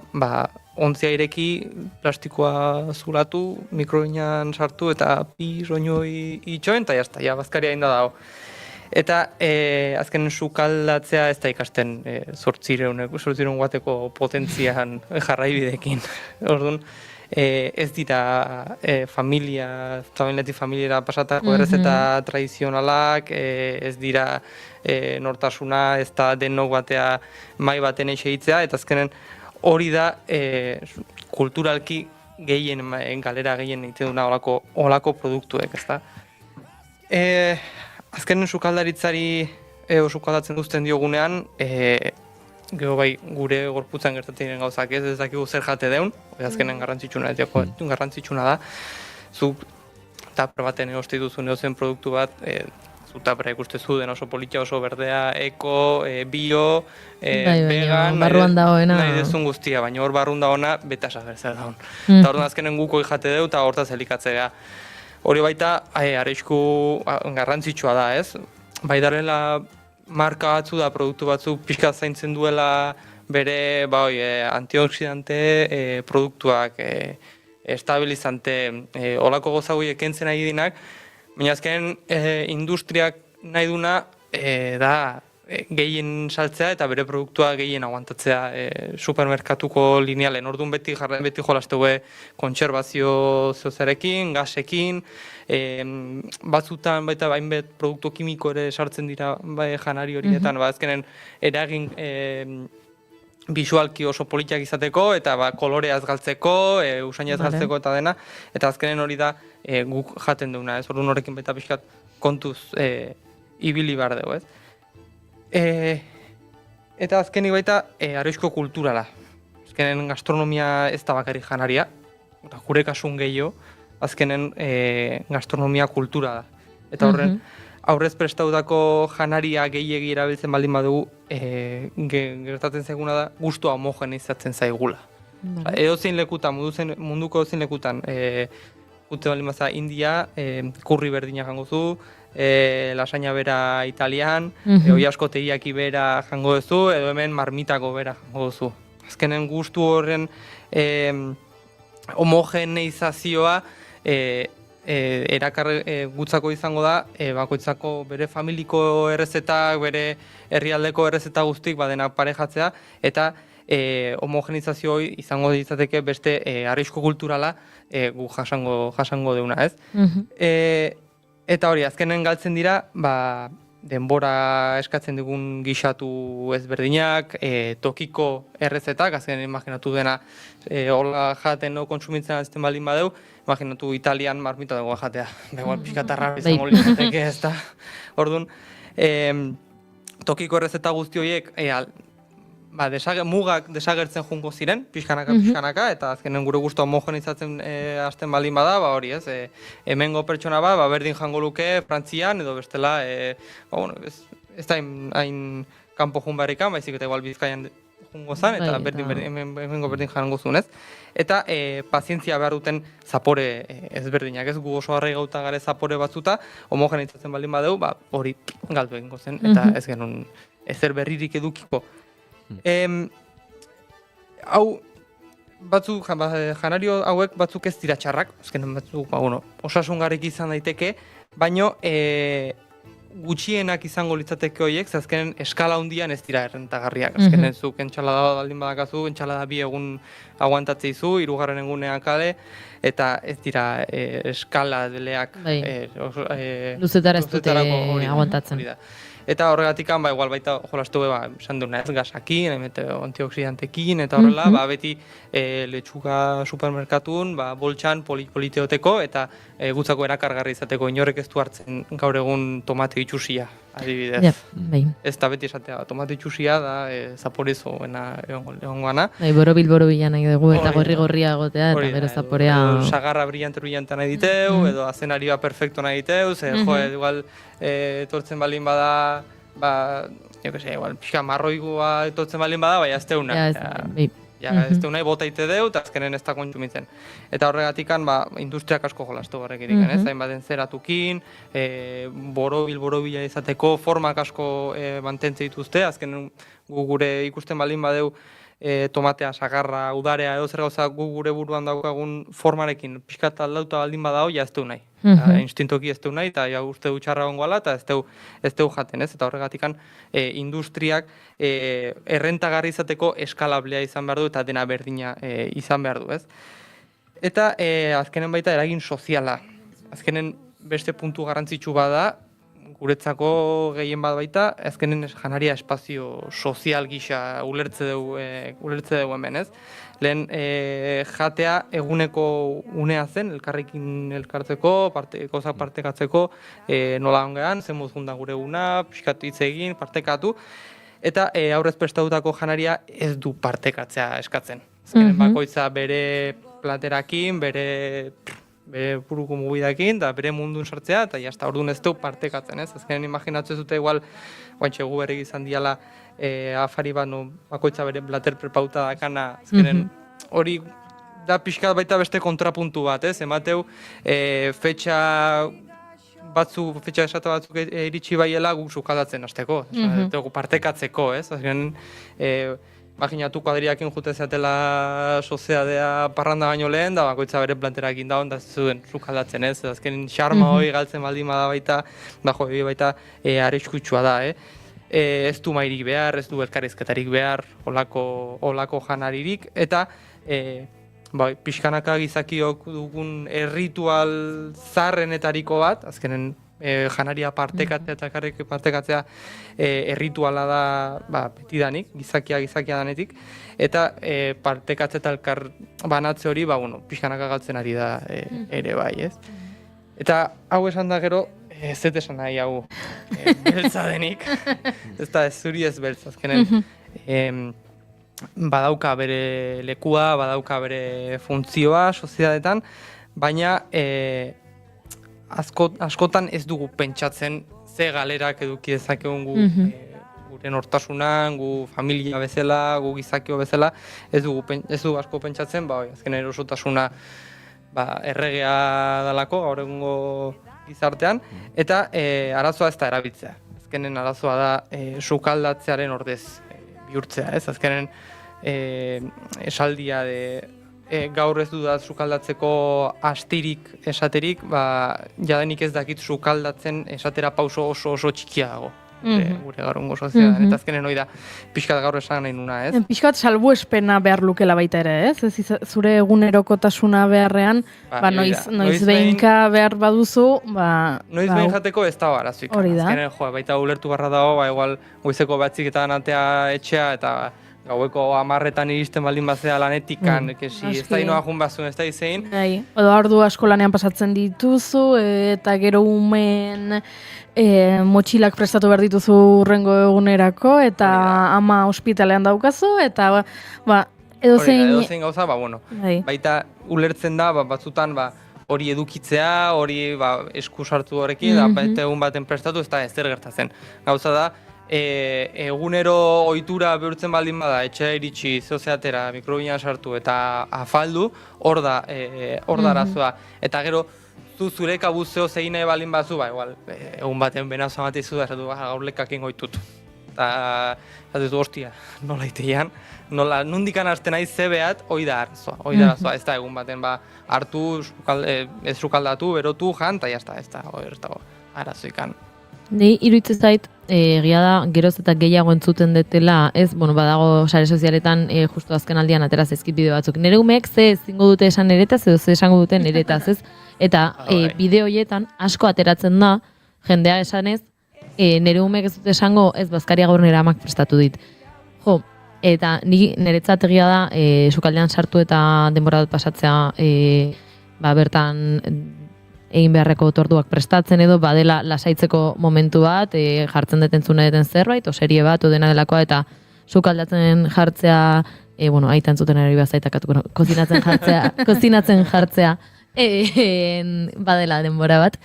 ontzia ireki, plastikoa zulatu, mikroginan sartu eta soinu itxoen, eta jazta, bazkaria inda dago. Eta azken sukaldatzea ez da ikasten 800 wateko potentzian jarraibidekin. Orduan, ez dira familiara pasatako errezeta tradizionalak, ez dira nortasuna, ez da denok batea mai baten eixitzea, eta azkenen hori da kulturalki galera gehien egiten duna olako produktuek, ez da. Azkenen sukaldaritzari sukaldatzen duzten diogunean, gero gure gorputzan gertatzen diren gauzak ez dakigu zer jate deun, azkenen garrantzitsuna da, zuk taper baten egoste duzun edozen produktu bat, zu tapera ikustezu den oso politia, oso berdea, eko, bio, vegan, nahi dezun guztia, baina hor barrun dagoena, betasa berzer daun. Eta hor azkenen guko jate deu eta hortaz elikatzea. Hori baita, arrisku garrantzitsua da ez, bai darela marka batzu da, produktu batzuk pixka zaintzen duela bere antioksidante produktuak, estabilizante, olako gozaguiek entzen nahi dinak, baina azken industriak nahi duna da gehien saltzea eta bere produktua gehien aguantatzea supermerkatuko linealen. Orduan beti jolastegue kontserbazio zeozarekin, gasekin, batzutan baita hainbat produktu kimiko ere sartzen dira janari horietan, azkenen eragin bisualki oso politiak izateko eta koloreaz galtzeko, usainaz galtzeko eta dena, eta azkenen hori da guk jaten duguna, ez? Orduan horrekin baita pixkat kontuz ibili behar dugu, ez? Eta azkenik baita arrisku kulturala. Azkenen gastronomia ez da bakarrik janaria, eta gure kasun gehiago, azkenen gastronomia kultura da. Eta horren, aurrez prestautako janaria gehiegi erabiltzen baldin badugu, gertatzen zaiguna da, gustua homogenizatzen zaigula. Edozein lekutan, munduko edozein lekutan, gute baldin baza India, kurri berdina jango zu, lasaña bera italian, hoi asko tegiaki bera jango duzu, edo hemen marmitako bera jango duzu. Azkenen gustu horren homogeneizazioa gutzako izango da, bakoitzako bere familiko errezetak, bere herrialdeko errezeta guztik badenak parejatzea, eta homogenizazio izango ditzateke beste arrisku kulturala gu jasango deuna, ez? Eta hori, azkenen galtzen dira, denbora eskatzen dugun gixatu ezberdinak, tokiko errezetak, azkenen imaginatu dena hola jaten no kontsumitzen azten baldin badeu, imaginatu Italian marmita dagoa jatea. Begoan pixkatarra izango litzateke, ez da. Orduan, tokiko errezeta guzti horiek mugak desagertzen jungo ziren, pixkanaka, eta azkenen gure gustu homogenizatzen hasten baldin bada, hori ez, hemengo pertsona bat, berdin jango luke Frantzian, edo bestela, ez da hain kanpo jun beharrikan, baizik eta igual Bizkaian jungo zan, eta hemengo berdin jango zuen, ez? Eta pazientzia behar duten zapore ezberdinak, ez? Gu oso harri gauta gare zapore batzuta, homogenizatzen baldin badeu, hori galdu egingo zen, eta ez genuen ezer berririk edukiko. Hau, batzuk, janario hauek batzuk ez dira txarrak, azkenen batzuk, osasungarrik izan daiteke, baino gutxienak izango litzateke horiek, azkenen eskala hundian ez dira errentagarriak. Azkenen zuk entxalada baldin badakazu, entxalada 2 egun aguantatzeizu, 3. egunean kale, eta ez dira eskala deleak
luzetara ez dute aguantatzen.
Eta horregatik, igual baita jolastu esan duna ez gasakin, antioxidantekin, eta horrela, beti letxuga supermerkatun, boltxan politeoteko, eta gutzako erakargarri izateko inorek ez du hartzen gaur egun tomate itxusia, adibidez. Ez da beti esatea, tomate itxusia da zaporezoena egon gana.
Borobil nahi dugu, eta gorri-gorria egotea, eta bere zaporea...
Sagarra brillante nahi diteu, edo azenari perfecto nahi diteu, igual etortzen baldin bada, igual pixka marroigua etortzen baldin bada, ez teuna. Ez teuna bota ite deu, eta azkenen ez da kontsumitzen. Eta horregatikan, industriak asko jolastu barrekirik, ez? Hainbaten zeratukin, borobila izateko, formak asko mantentze dituzte, azkenen gure ikusten baldin badeu, tomatea, sagarra, udarea, edo zer gauza gure buruan daukagun formarekin pixkat aldauta baldin badao, ez teu nahi. Instintoki ez teu nahi, eta uste du txarra gongoala, eta ez teu jaten, ez? Eta horregatikan industriak errentagarri izateko eskalablea izan behar du, eta dena berdina izan behar du, ez? Eta azkenen baita eragin soziala. Azkenen beste puntu garrantzitsu bada, guretzako gehien bat baita, azkenen janaria espazio sozial gisa ulertze dugu hemen, ez? Lehen jatea eguneko unea zen, elkarrekin elkartzeko, gauzak partekatzeko, nola ongean, zen mozgunda gure eguna, pixkatu hitz egin, partekatu, eta aurrez prestatutako janaria ez du partekatzea eskatzen. Azkenen bakoitza bere platerakin, bere buruko mugidakin, da bere mundun sartzea, eta jazta orduan ez du partekatzen, ez? Azkenen imaginatzen zute igual, guantxe gu berrik izan diala afari bat, bakoitza bere plater prepauta dakana, azkenen hori da pixkat baita beste kontrapuntu bat, ez? Emateu fetxa esata batzuk iritsi baiela guk sukaldatzen hasteko, partekatzeko, ez? Azkenen, imaginatu kuadriakin jute zeatela soziadea parranda baino lehen, da bakoitza bere planterakin dagoen, da zuen sukaldatzen, ez? Azken xarma hori galtzen baldin bada baita, baita arriskutsua da, ez du mairik behar, ez du elkarrizketarik behar, olako janaririk, eta pixkanaka gizakiok dugun erritual zarrenetariko bat, azkenen janaria partekatzea eta karrek partekatzea errituala da betidanik, gizakia danetik, eta partekatze eta elkar banatze hori, pixkanaka galtzen ari da ere bai, ez? Eta hau esan da gero, zet esan nahi hau beltza denik, ez da ez zuri ez beltza, azkenen badauka bere lekua, badauka bere funtzioa sozietatean, baina askotan ez dugu pentsatzen ze galerak eduki dezakegun gure nortasunan, gu familia bezala, gu gizakio bezala, ez dugu asko pentsatzen, azken erosotasuna erregea dalako, gaur egungo gizartean, eta arazoa ez da erabiltzea. Azkenen arazoa da sukaldatzearen ordez bihurtzea, ez? Azkenen esaldia gaur ez dudat sukaldatzeko astirik esaterik, jadenik ez dakit sukaldatzen esatera pauso oso txikia dago. Gure gaur ongo soziadan, eta azkenen hori da pixkat gaur esan nahi nuna, ez?
Pixkat salbuespena behar lukela baita ere, ez? Zure egunerokotasuna beharrean, noiz behinka behar baduzu,
noiz behin jateko ez da arazoik.
Hori da.
Azkenen, baita ulertu barra dago, igual goizeko 9 atea etxea, eta gaueko 10etan iristen baldin bazea lanetikan, ez da inoa jun bazun, ez da izein.
Edo ordu asko lanean pasatzen dituzu, eta gero umeen motxilak prestatu behar dituzu urrengo egunerako, eta ama ospitalean daukazu, eta edozein
gauza, baita ulertzen da, batzutan, hori edukitzea, hori esku sartu horrekin, eta egun baten prestatu, ez da ezer gertatzen. Gauza da, egunero ohitura bihurtzen baldin bada, etxea iritsi, zeozeatera, mikrobina sartu eta afaldu, hor da arazoa. Eta gero, zure kabuz zehoz egin nahi baldin bazu, igual, egun baten benazo amatizu da, gaur lekakin goitut. Eta, hostia, nola itean, nundikan hasten nahi zebeat, hoi da arazoa, ez da egun baten, hartu, ez sukaldatu, berotu, jan, eta jazta, ez da, arazoikan.
Ni iruditzen zait, egia da, geroz eta gehiago entzuten detela, ez, badago sare sozialetan justu azken aldian atera zaizkit bideo batzuk. Nere umeek ze ezingo dute esan eretaz, edo ze esango duten eretaz, ez? Eta bideo horietan asko ateratzen da, jendea esanez, nere umeek ez dute esango, ez bazkaria gaur nire amak prestatu dit. Jo, eta niretzat egia da, sukaldean sartu eta denbora dut pasatzea, bertan egin beharreko otorduak prestatzen edo badela lasaitzeko momentu bat, jartzen deten zunedeten zerbait, o serie bat, o dena delakoa, eta sukaldatzen jartzea, aita entzuten ari bazaitak, kozinatzen jartzea, badela denbora bat,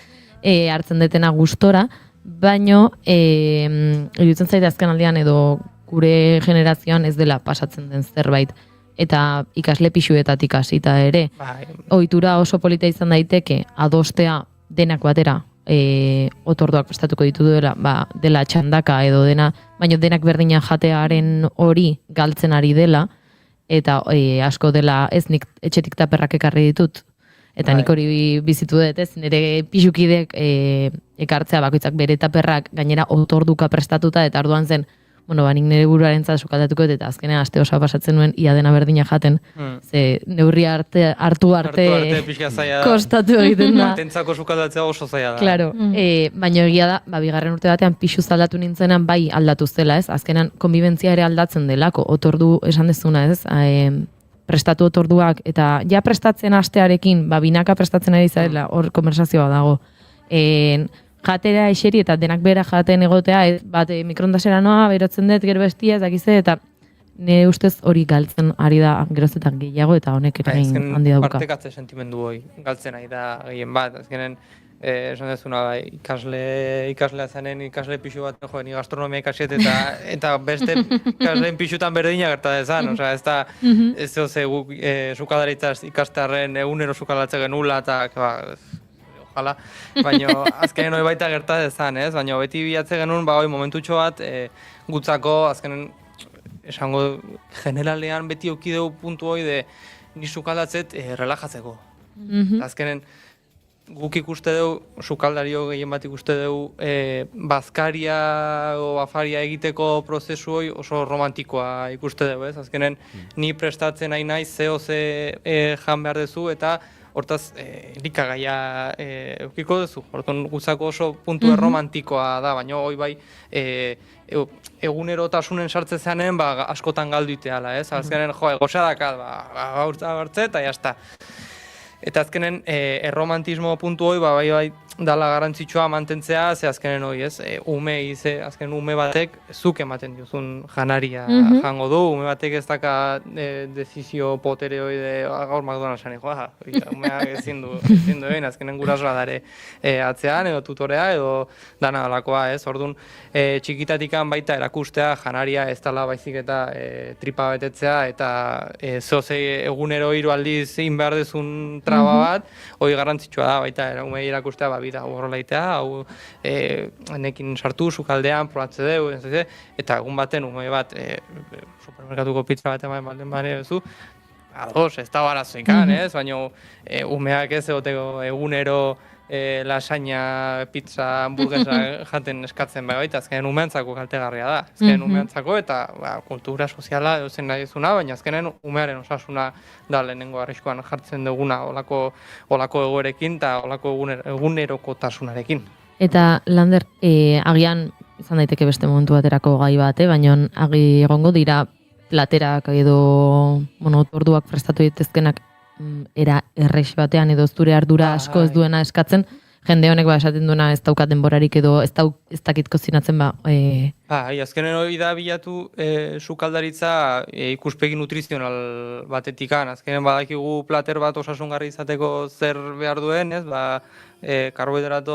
hartzen detena gustora, baino, iruditzen zaite azken aldean edo gure generazioan ez dela pasatzen den zerbait. Eta ikasle pixuetatik hasita ere. Ohitura oso polita izan daiteke adostea denak batera otorduak prestatuko ditu dela txandaka edo dena, baina denak berdina jatearen hori galtzen ari dela, eta asko dela ez nik etxetik taperrak ekarri ditut, eta nik hori bizitu dut, ez, nire pixukidek ekartzea bakoitzak bere taperrak gainera otorduka prestatuta, eta orduan zen, nik nire buruarentzat sukaldatuko eta azkenean aste osoa pasatzen nuen ia dena berdina jaten, ze neurri hartu arte kostatu egiten da.
Batentzako sukaldatzea oso zaila da.
Claro, baina egia da, bigarren urte batean pixuz aldatu nintzenan bai aldatu zela, ez? Azkenean konbibentzia ere aldatzen delako, otordu esan dezuna, ez? Prestatu otorduak, eta ja prestatzen astearekin, binaka prestatzen ari zarela, hor konversazioa dago. Jatera eseri eta denak bera jaten egotea, bat mikrondasera noa, berotzen dut, gero bestia, ezakize, eta nire ustez hori galtzen ari da gerozetan gehiago, eta honek ere egin handi dauka.
Partekatze sentimendu hori galtzen ari da gehien bat, azkenen, esan dezuna, ikaslea zanen, ikasle pixu bat, ni gastronomia ikasiet, eta beste ikasleen pixutan berdina gerta dezan, ez da, ez zoze guk sukaldaritzaz ikastearen egunero sukaldatze genula, eta, baina azkenen hori baita gerta dezan, ez? Baina beti bilatze genuen, momentutxo bat, gutzako, azkenen, esango, generalean beti okideu puntu hori de ni sukaldatzet relajatzeko. Azkenen, guk ikuste dugu, sukaldario gehien bat ikuste dugu, bazkaria o afaria egiteko prozesu hori oso romantikoa ikuste dugu, ez? Azkenen, ni prestatzen nahi naiz, ze jan behar dezu, eta hortaz, elikagaia eukiko duzu. Hortan guzako oso puntu erromantikoa da, baina hoi bai egunerotasunen sartze zeanen askotan galduiteala, ez? Azkenen, goxadakat, gaurtza bartze eta jazta. Eta azkenen, erromantismo puntu hoi, bai, dala garantzitsua mantentzea, ze azkenen hoi, ez? Azkenen ume batek zuk ematen diozun janaria jango du, ume batek ez daka dezizio potere hoi de gaur McDonald'san umeak ezin du egin, azkenen gurasoa dare atzean, edo tutorea, edo dana dalakoa, ez? Orduan, txikitatikan baita erakustea janaria ez dala baizik eta tripa betetzea, eta zoze egunero hiru aldiz egin behar dezun traba bat, hoi garrantzitsua da baita, umei erakustea, bida horrela itea, hau nekin sartu, sukaldean, probatze dugu, eta egun baten, ume bat, supermerkatuko pizza bat ematen baldin bane duzu, ados, ez da barazoikan, ez? Baina umeak ez egoteko egunero lasaina, pizza, hamburguesa jaten eskatzen baita, azkenen umeantzako kaltegarria da. Azkenen umeantzako eta kultura soziala edozen nahi ezuna, baina azkenen umearen osasuna da lehenengo arriskuan jartzen duguna olako egoerekin eta olako egunerokotasunarekin.
Eta, Lander, agian izan daiteke beste momentu baterako gai bat, baina agi egongo dira platerak edo orduak prestatu ditezkenak era errex batean edo zure ardura asko ez duena eskatzen, jende honek esaten duena ez daukat denborarik edo ez dakit kozinatzen
azkenen hori da bilatu sukaldaritza ikuspegi nutrizional batetikan. Azkenen badakigu plater bat osasungarri izateko zer behar duen, ez? Karbohidrato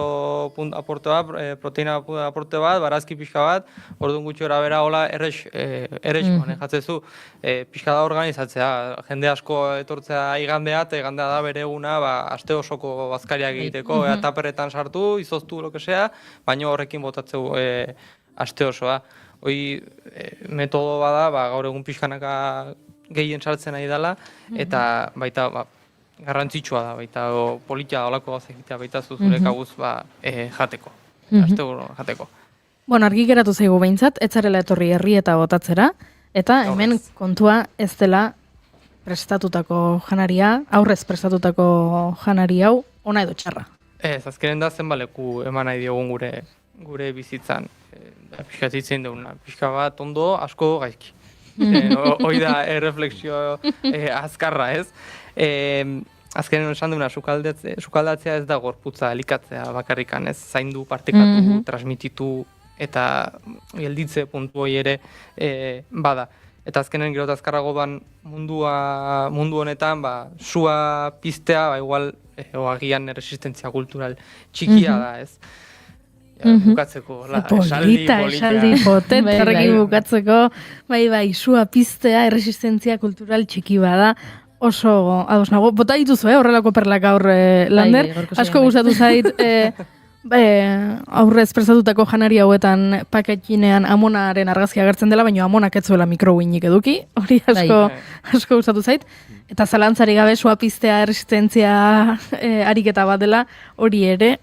aporte bat, proteina aporte bat, barazki pixka bat, orduan gutxi gora bera hola errex manejatzezu. Pixka da organizatzea, jende asko etortzea igandea, eta igandea da bere eguna aste osoko bazkariak egiteko, taperretan sartu, izoztu, lo que sea, baina horrekin botatzeu aste osoa. Hoi metodo bada, gaur egun pixkanaka gehien sartzen ari dela, eta baita garrantzitsua da, baita politia olako gauza egitea, baita zuzurek aguz jateko, aste jateko.
Bueno, argi geratu zaigu behintzat, ez zarela etorri herri eta botatzera, eta hemen kontua ez dela prestatutako janaria, aurrez prestatutako janari hau, ona edo txarra.
Ez, azkenen da zenbaleku eman nahi diogun gure bizitzan. Pixka zitzen duguna, pixka bat ondo, asko gaizki. Hoi da erreflexio azkarra, ez? Azkenen esan duguna, sukaldatzea ez da gorputza elikatzea bakarrikan, ez? Zaindu, partekatu, transmititu, eta gelditze puntu hori ere bada. Eta azkenen gero azkarrago mundu honetan, sua piztea, igual, agian resistentzia kultural txikia da, ez? Bukatzeko,
esaldi potent, horrekin bukatzeko, bai, sua piztea, erresistentzia kultural txiki bada, oso, ados nago, bota dituzu, horrelako perlak gaur, Lander, asko gustatu zait, aurrez prestatutako janari hauetan paketinean amonaren argazkia agertzen dela, baina amonak ez zuela mikrowinik eduki, hori asko gustatu zait, eta zalantzari gabe sua piztea, erresistentzia ariketa bat dela, hori ere,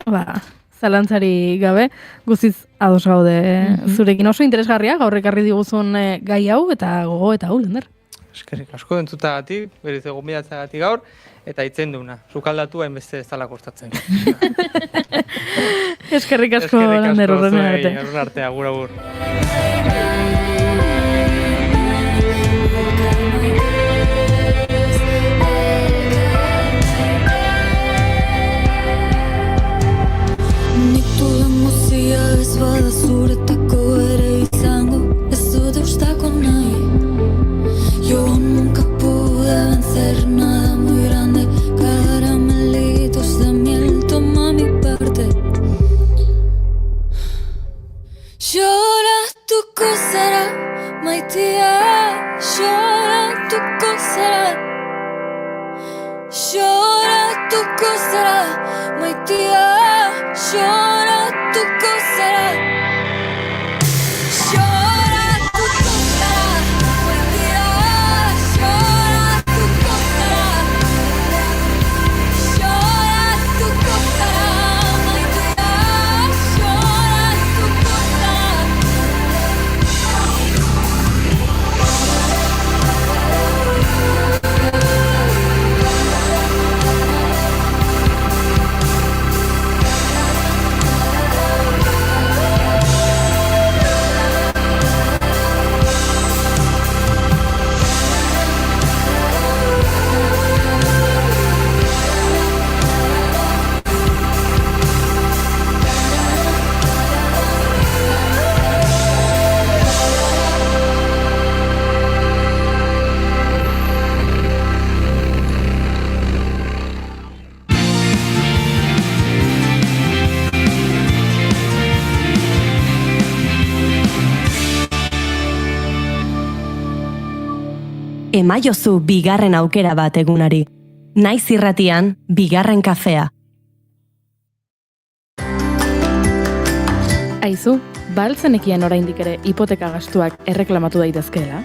zalantzari gabe, guztiz ados gaude zurekin oso interesgarria, gaur ekarri diguzun gai hau eta gogo eta hau, Lander.
Eskerrik asko entzutagatik, beriz egon bidatzagatik gaur, eta itzen duna, sukaldatu hainbeste ez dala kostatzen.
Eskerrik asko, Lander, urren arte.
Urren arte, agur.
Ez bada zuretako ere izango, ez dut eustako nahi. Yo nunca pude vencer nada muy grande, caramelitos de miel, toma mi parte. Lloratuko zara, maitea, lloratuko zara. Lloratuko zara, maitea, lloratuko zara. Lloratuko zara, maitea, lloratuko zara. Lloratuko zara, maitea, lloratuko
Emaiozu bigarren aukera bat egunari. Naiz irratian, bigarren kafea.
Aizu, baltzenekien oraindik ere hipoteka gastuak erreklamatu daitezkeela?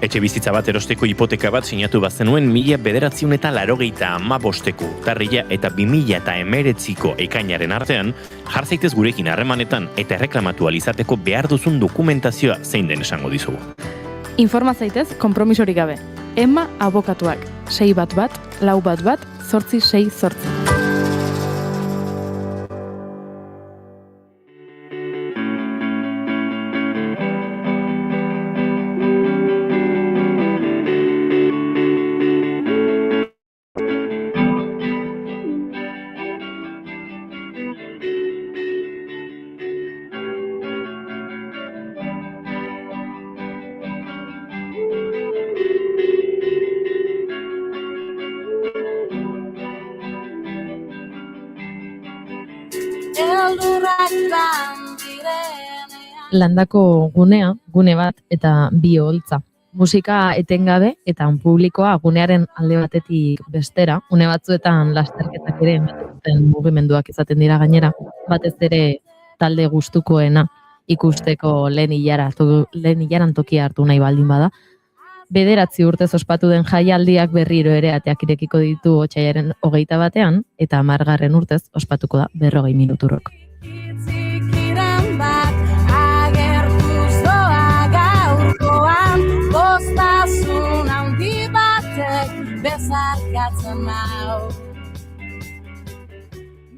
Etxe bizitza bat erosteko hipoteka bat sinatu bazenuen 1985ko urtarrila eta 2019ko ekainaren artean, jar zaitez gurekin harremanetan eta erreklamatu alizateko behar duzun dokumentazioa zein den esango dizugu.
Informa zaitez, konpromisorik gabe. Emma abokatuak, 611 411 868.
Landako gunea, gune bat eta bi oholtza. Musika etengabe eta publikoa gunearen alde batetik bestera, une batzuetan lasterketak ere ematen mugimenduak izaten dira gainera, batez ere talde gustukoena ikusteko lehen hilaran tokia hartu nahi baldin bada. 9 urtez ospatu den jaialdiak berriro ere ateak irekiko ditu otsailaren 21 eta 10. urtez ospatuko da 40 minuturok.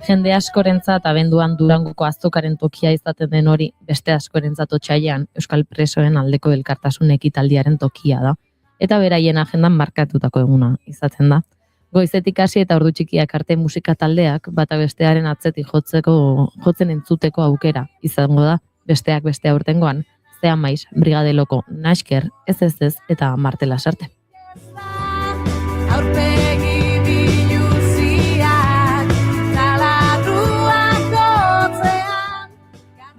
Jende askorentzat abenduan Durangoko azokaren tokia izaten den hori, beste askorentzat otsailean Euskal Presoen aldeko elkartasun ekitaldiaren tokia da. Eta beraien agendan markatutako eguna izaten da. Goizetik hasi eta ordu txikiak arte musika taldeak bata bestearen atzetik jotzen entzuteko aukera izango da, besteak beste aurtengoan, Zea Maiz, Brigadeloko, Nasker, Ez eta Martela Sarte.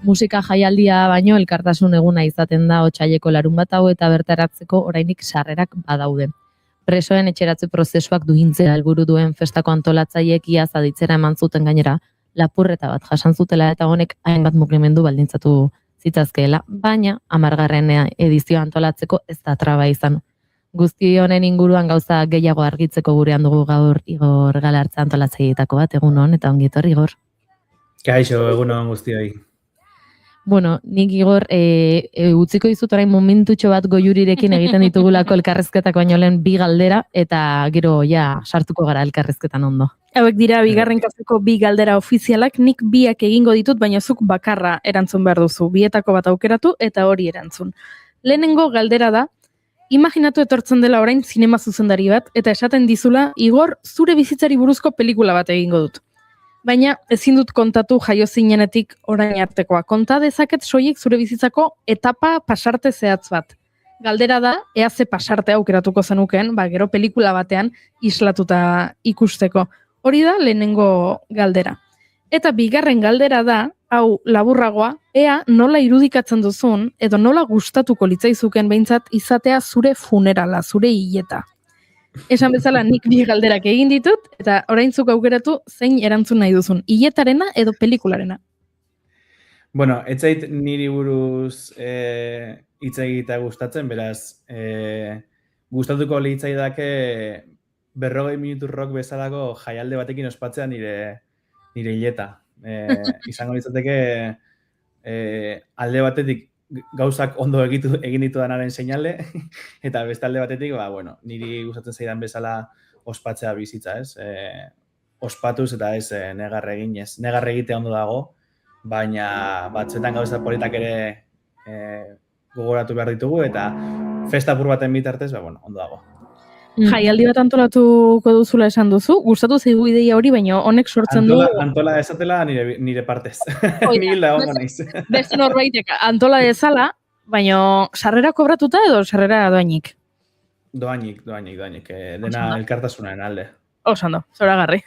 Musika jaialdia baino elkartasun eguna izaten da otsaileko larunbat hau eta bertaratzeko orainik sarrerak badaude. Presoen etxeratze prozesuak duintzea helburu duen festako antolatzaileek iaz aditzera eman zuten gainera, lapurreta bat jasan zutela eta honek hainbat mugimendu baldintzatu zitzazkeela, baina 10. edizioa antolatzeko ez da traba izan. Guzti honen inguruan gauza gehiago argitzeko gurean dugu gaur Igor Galartza antolatzaileetako bat, egun hon eta ongi etorri Igor.
Kaixo, egun hon guztioi.
Bueno, nik Igor, utziko dizut orain momentutxo bat Goiurirekin egiten ditugulako elkarrezketak baino lehen 2 galdera, eta gero ja sartuko gara elkarrezketan ondo.
Hauek dira bigarren kafeko 2 galdera ofizialak, nik 2 egingo ditut, baina zuk bakarra erantzun behar duzu. Bietako bat aukeratu eta hori erantzun. Lehenengo galdera da, imaginatu etortzen dela orain zinema zuzendari bat, eta esaten dizula, Igor, zure bizitzari buruzko pelikula bat egingo dut. Baina ezin dut kontatu jaio zinenetik orain artekoa. Konta dezaket soilik zure bizitzako etapa pasarte zehatz bat. Galdera da, ea ze pasarte aukeratuko zenukeen, gero pelikula batean islatuta ikusteko. Hori da lehenengo galdera. Eta bigarren galdera da, hau laburragoa, ea nola irudikatzen duzun, edo nola gustatuko litzaizuken behintzat izatea zure funerala, zure hileta. Esan bezala nik 2 galderak egin ditut, eta oraintzuk aukeratu zein erantzun nahi duzun, hiletarena edo pelikularena.
Bueno, ez zait niri buruz hitz egitea gustatzen, beraz, gustatuko litzaidake 40 minutu rock bezalako jaialde batekin ospatzea nire hileta. Izango litzateke alde batetik gauzak ondo egin ditudanaren seinale, eta beste alde batetik, niri gustatzen zaidan bezala ospatzea bizitza, ez? Ospatuz eta ez negar eginez. Negar egitea ondo dago, baina batzuetan gauza politak ere gogoratu behar ditugu, eta festa apur baten bitartez, ondo dago.
Jaialdi bat antolatuko duzula esan duzu, gustatu zaigu ideia hori, baina honek sortzen du...
Antola esatela nire partez. Ni hilda hongo naiz.
Beste norbaitek antola dezala, baina sarrera kobratuta edo sarrera doainik?
Doainik. Dena elkartasunaren alde.
Osando, zoragarri.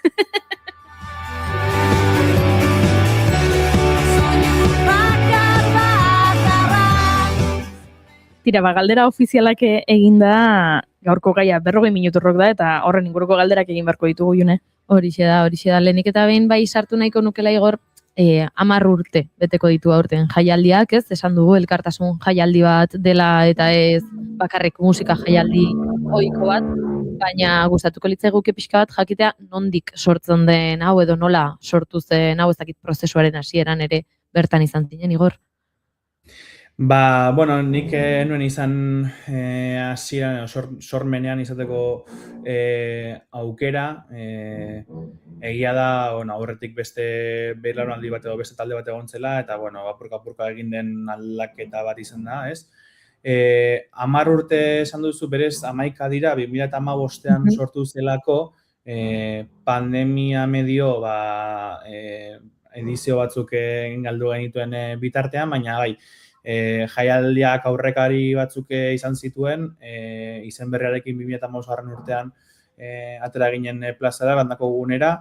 Tira, galdera ofizialak eginda gaurko gaia 40 minuturrok da, eta horren inguruko galderak egin beharko ditugu, June.
Horixe da, lehenik eta behin bai sartu nahiko nukela Igor, 10 urte beteko ditu aurten jaialdiak, ez? Esan dugu elkartasun jaialdi bat dela eta ez bakarrik musika jaialdi ohiko bat, baina gustatuko litzaiguke pixka bat jakitea nondik sortzen den hau edo nola sortu zen hau, ez dakit prozesuaren hasieran ere bertan izan zinen, Igor.
Nik nuen izan hasieran sormenean izateko aukera, egia da, aurretik beste belaunaldi bat edo beste talde bat egon zela, eta apurka egin den aldaketa bat izan da, ez? 10 urte esan duzu berez 11 dira, 2015an sortu zelako, pandemia medio edizio batzuk galdu genituen bitartean, baina bai, jaialdiak aurrekari batzuk izan zituen, izen berriarekin 2015 urtean atera ginen plazara, landako gunera,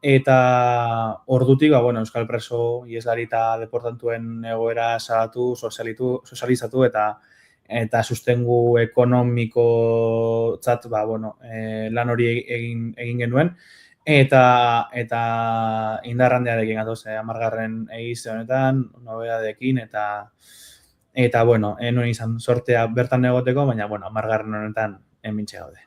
eta ordutik, euskal preso ieslari eta deportantuen egoera salatu, sozializatu eta sustengu ekonomikotzat lan hori egin genuen. Eta indarrandearekin gatoz, 10. edizio honetan, nobedadekin, eta nuen izan sortea bertan egoteko, baina, 10. honetan emintxe gaude.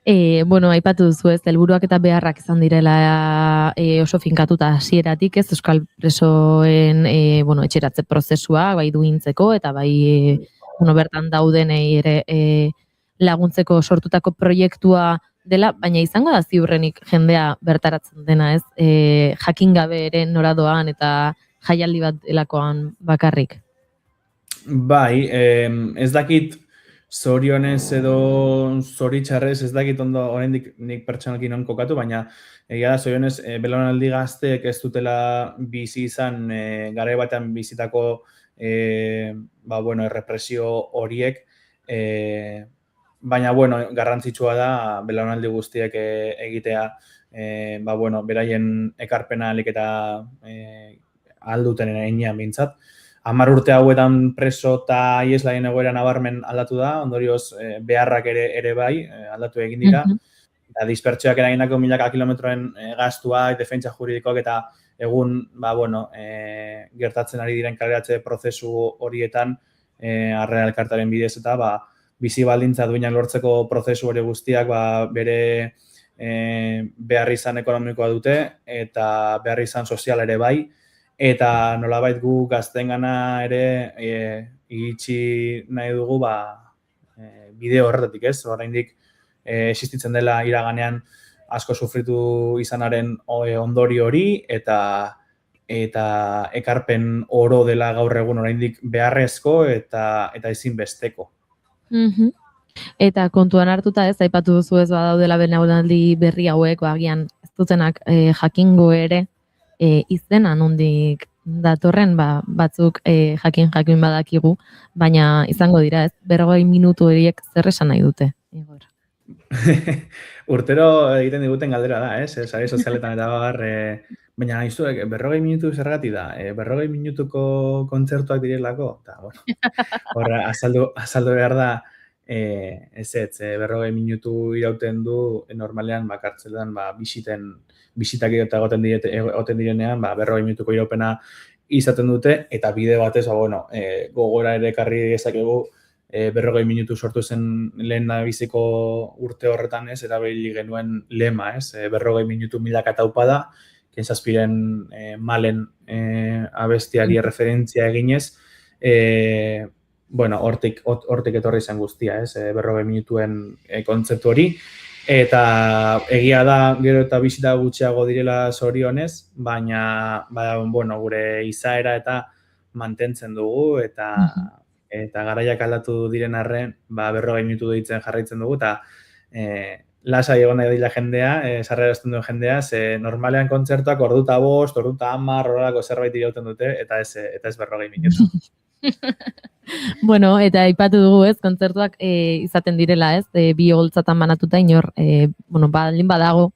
Aipatu duzu ez, helburuak eta beharrak izan direla oso finkatuta hasieratik ez, euskal presoen etxeratze prozesua, bai duintzeko, eta bai bertan daudenei ere laguntzeko sortutako proiektua dela, baina izango da ziurrenik jendea bertaratzen dena ez, jakin gabe ere noradoan eta jaialdi bat delakoan bakarrik.
Bai, ez dakit zorionez edo zoritxarrez, ez dakit ondo oraindik nik pertsonalki non kokatu, baina egia da zorionez belaunaldi gazteek ez dutela bizi izan garai batean bizitako errepresio horiek, baina, garrantzitsua da belaunaldi guztiek egitea, beraien ekarpena alik eta alduten enean bintzat. 10 urte hauetan preso eta ieslaien egoera nabarmen aldatu da, ondorioz beharrak ere bai aldatu egin dira. Eta dispertsioak eragindako milaka kilometroen gastuak, defentsa juridikoak eta egun, gertatzen ari diren kaleratze prozesu horietan Arrera Elkartearen bidez eta bizi baldintza duinak lortzeko prozesu hori guztiak bere behar izan ekonomikoa dute eta behar izan sozial ere bai, eta nolabait gu gaztengana ere iritsi nahi dugu bide horretatik ez, oraindik existitzen dela iraganean asko sufritu izanaren ondorio hori eta ekarpen oro dela gaur egun oraindik beharrezko eta ezinbesteko.
Eta kontuan hartuta ez, aipatu duzu ez badaudela belaunaldi berri hauek, agian ez dutenak jakingo ere izena nondik datorren, batzuk jakin badakigu, baina izango dira ez, 40 minutu horiek zer esan nahi dute? Igor.
Urtero egiten diguten galdera da, sare sozialetan eta baina nahizuek, 40 minutu zergatik da, 40 minutuko kontzertuak direlako, eta, horra, azaldu behar da, berrogei minutu irauten du normalean kartzelan bisitak egoten direnean, 40 minutuko iraupena izaten dute, eta bide batez, gogora ere karri dezakegu 40 minutu sortu zen lehen biziko urte horretan, erabili genuen lema, 40 minutu milaka taupa da, kentzazpiren malen abestiari referentzia eginez, hortik etorri zen guztia, 40 minutuen kontzeptu hori, eta egia da gero eta bisita gutxiago direla zorionez, baina gure izaera eta mantentzen dugu, eta garaiak aldatu diren arren, 40 minutu deitzen jarraitzen dugu, eta lasai egon nahi dira jendea, sarrera esten duen jendea, normalean kontzertuak orduta 5, orduta 10, horrelako zerbait irauten dute, eta ez 40 minutu.
Eta aipatu dugu ez, kontzertuak izaten direla ez, bi holtzatan banatuta inor, baldin badago,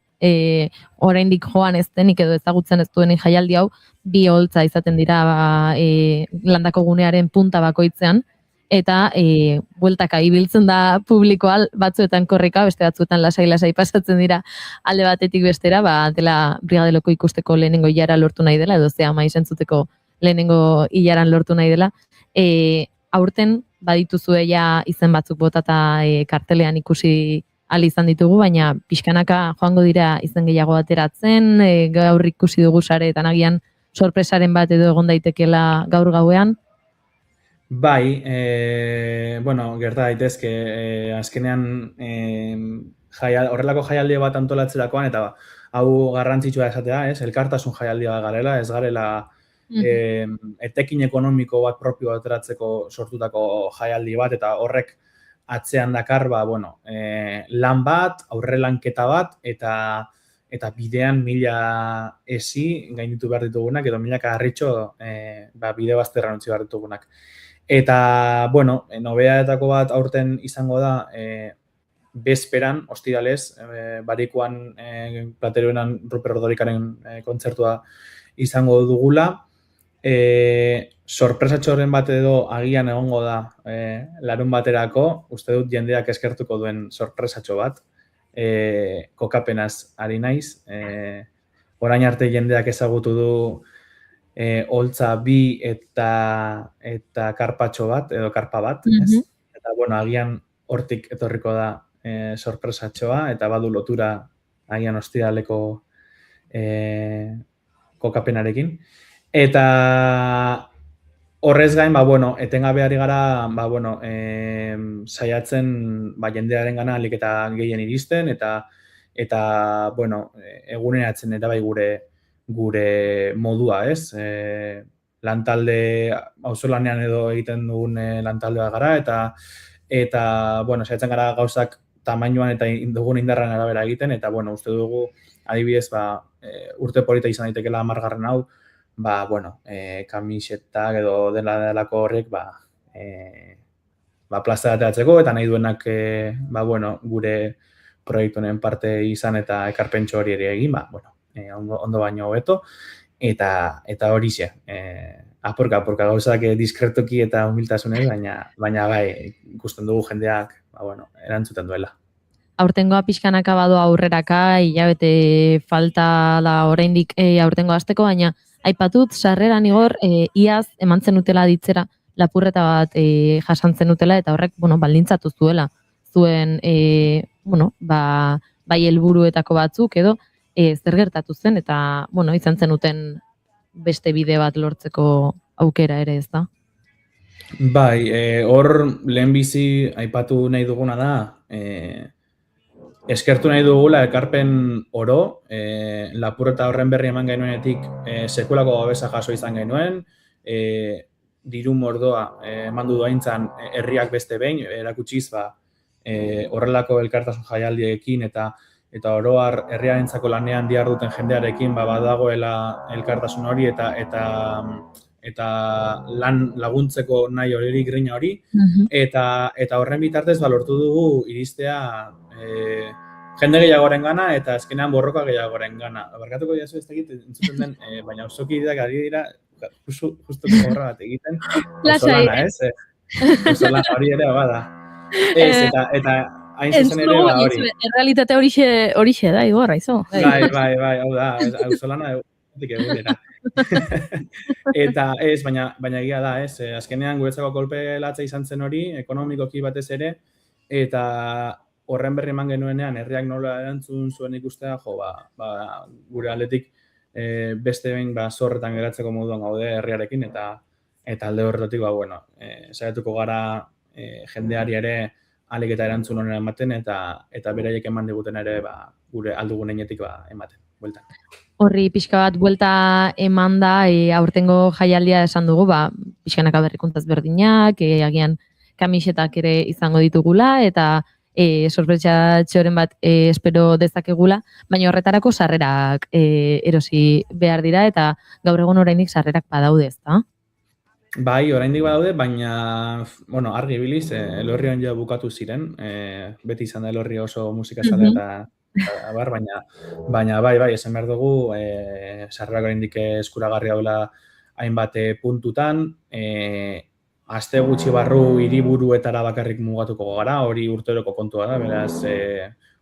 oraindik joan ez denik edo ezagutzen ez duenik jaialdi hau, bi holtza izaten dira landako gunearen punta bakoitzean, eta bueltaka ibiltzen da publikoa batzuetan korrika, beste batzuetan lasai pasatzen dira alde batetik bestera, dela brigadeloko ikusteko lehenengo ilara lortu nahi dela, edo zea maiz entzuteko lehenengo ilaran lortu nahi dela. Aurten badituzue ja izen batzuk botata kartelean ikusi ahal izan ditugu, baina pixkanaka joango dira izen gehiago ateratzen, gaur ikusi dugu sareetan agian sorpresaren bat edo egon daitekeela gaur gauean.
Bai, gerta daitezke, azkenean horrelako jaialdi bat antolatzerakoan, eta hau garrantzitsua esatea, elkartasun jaialdi bat garela, ez garela etekin ekonomiko bat propio ateratzeko sortutako jaialdi bat, eta horrek atzean dakar, lan bat, aurrelanketa bat, eta bidean 1000 esi gainditu behar ditugunak, edo 1000 harritxo bide bazterran utzi behar ditugunak. Eta, nobedaetako bat aurten izango da, bezperan, ostiralez, barikuan plateroenan Ruper Ordorikaren kontzertua izango dugula. Sorpresatxoren bat edo agian egongo da larun baterako, uste dut jendeak eskertuko duen sorpresatxo bat, kokapenaz ari naiz. Orain arte jendeak ezagutu du holtza bi eta karpatxo bat, edo karpa bat, ez? Eta, bueno, agian hortik etorriko da sorpresatxoa, eta badu lotura agian ostiraleko kokapenarekin. Eta horrez gain, etengabe ari gara, saiatzen jendearen gana alik eta gehien iristen, eta eguneratzen eta bai gure modua, ez? Lantalde, auzolanean edo egiten dugun lantalde bat gara, eta saiatzen gara gauzak tamainoan eta dugun indarran arabera egiten, eta uste dugu, adibidez, urte polita izan daitekela 10. hau, kamisetak edo delako horrek, plaza ateratzeko, eta nahi duenak, gure proiektu honen parte izan eta ekarpentxo hori ere egin, ondo baino hobeto, eta horixe, apurka gauzak diskretuki eta humiltasunez, baina ikusten dugu jendeak, erantzuten duela.
Aurtengoa pixkanaka badoa aurreraka, hilabete falta da oraindik aurtengo hasteko, baina aipatut sarreran igor iaz eman zenutela ditzera lapurreta bat jasantzen utela, eta horrek baldintzatu zuela zuen bai helburuetako batzuk edo zer gertatu zen, eta izan zenuten beste bide bat lortzeko aukera ere, ez da?
Bai, hor lehenbizi aipatu nahi duguna da, eskertu nahi dugula ekarpen oro, lapurreta horren berri eman genuenetik sekulako babesa jaso izan genuen, diru mordoa emandu doaintzan herriak beste behin, erakutsiz horrelako elkartasun jaialdiekin eta oroar herriarentzako lanean diharduten jendearekin badagoela elkartasun hori eta lan laguntzeko nahi hori grina hori, eta horren bitartez lortu dugu iristea jende gehiagoren gana eta azkenean borroka gehiagoren gana. Barkatuko diazu ez dakit entzuten den, baina auzoki ari dira justu gorra bat egiten. Auzolana, ez? Auzolana hori ere bada. Ez, eta hain zuzen ere hori.
Errealitate horixe da, Igor, aizo.
Bai, hau da, auzolana egunera. Eta ez, baina egia da, ez? Azkenean guretzako kolpe latza izan zen hori, ekonomikoki batez ere, eta horren berri eman genuenean, herriak nola erantzun zuen ikustea, gure aldetik beste behin zorretan geratzeko moduan gaude herriarekin, eta alde horretik, saiatuko gara jendeari ere alik eta erantzun honen ematen, eta beraiek eman diguten ere gure aldugunenetik ematen, bueltan.
Horri pixka bat buelta eman da, aurtengo jaialdia esan dugu, pixkanaka berrikuntzaz berdinak, agian kamisetak ere izango ditugula, eta sorpresatxoren bat espero dezakegula, baina horretarako sarrerak erosi behar dira, eta gaur egun oraindik sarrerak badaude, ezta?
Bai, oraindik badaude, baina argi biliz, Elorrian ja bukatu ziren, beti izan da Elorri oso musikazalea eta baina bai, esan behar dugu, sarrerak oraindik eskuragarri daula hainbat puntutan, aste gutxi barru hiriburuetara bakarrik mugatuko gara, hori urteroko kontua da, beraz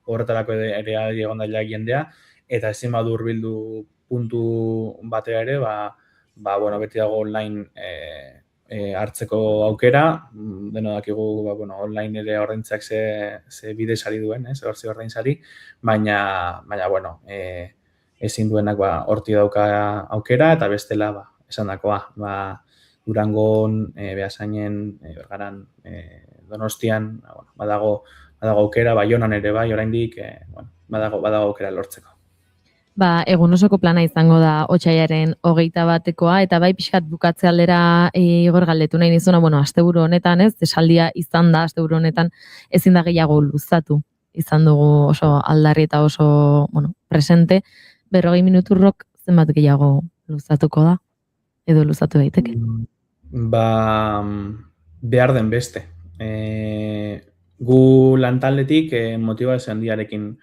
horretarako ere egon daila jendea, eta ezin badu hurbildu puntu batera ere, beti dago online hartzeko aukera, deno dakigu online ere ordaintzeak ze bide sari duen, hortzi ordaintzari, baina ezin duenak horti dauka aukera, eta bestela esan dakoa, Durangon, Beasainen, Bergaran, Donostian, badago aukera, Baionan ere oraindik, badago aukera lortzeko.
Egun osoko plana izango da otsailaren 21-koa, eta bai pixkat bukatze aldera Igor galdetu nahi nizuna, asteburu honetan ez, esaldia izan da, asteburu honetan ezin da gehiago luzatu. Izan dugu oso aldarri eta oso presente, 40 minuturrok zenbat gehiago luzatuko da, edo luzatu daiteke?
Behar den beste. gu lantaldetik motivazio handiarekin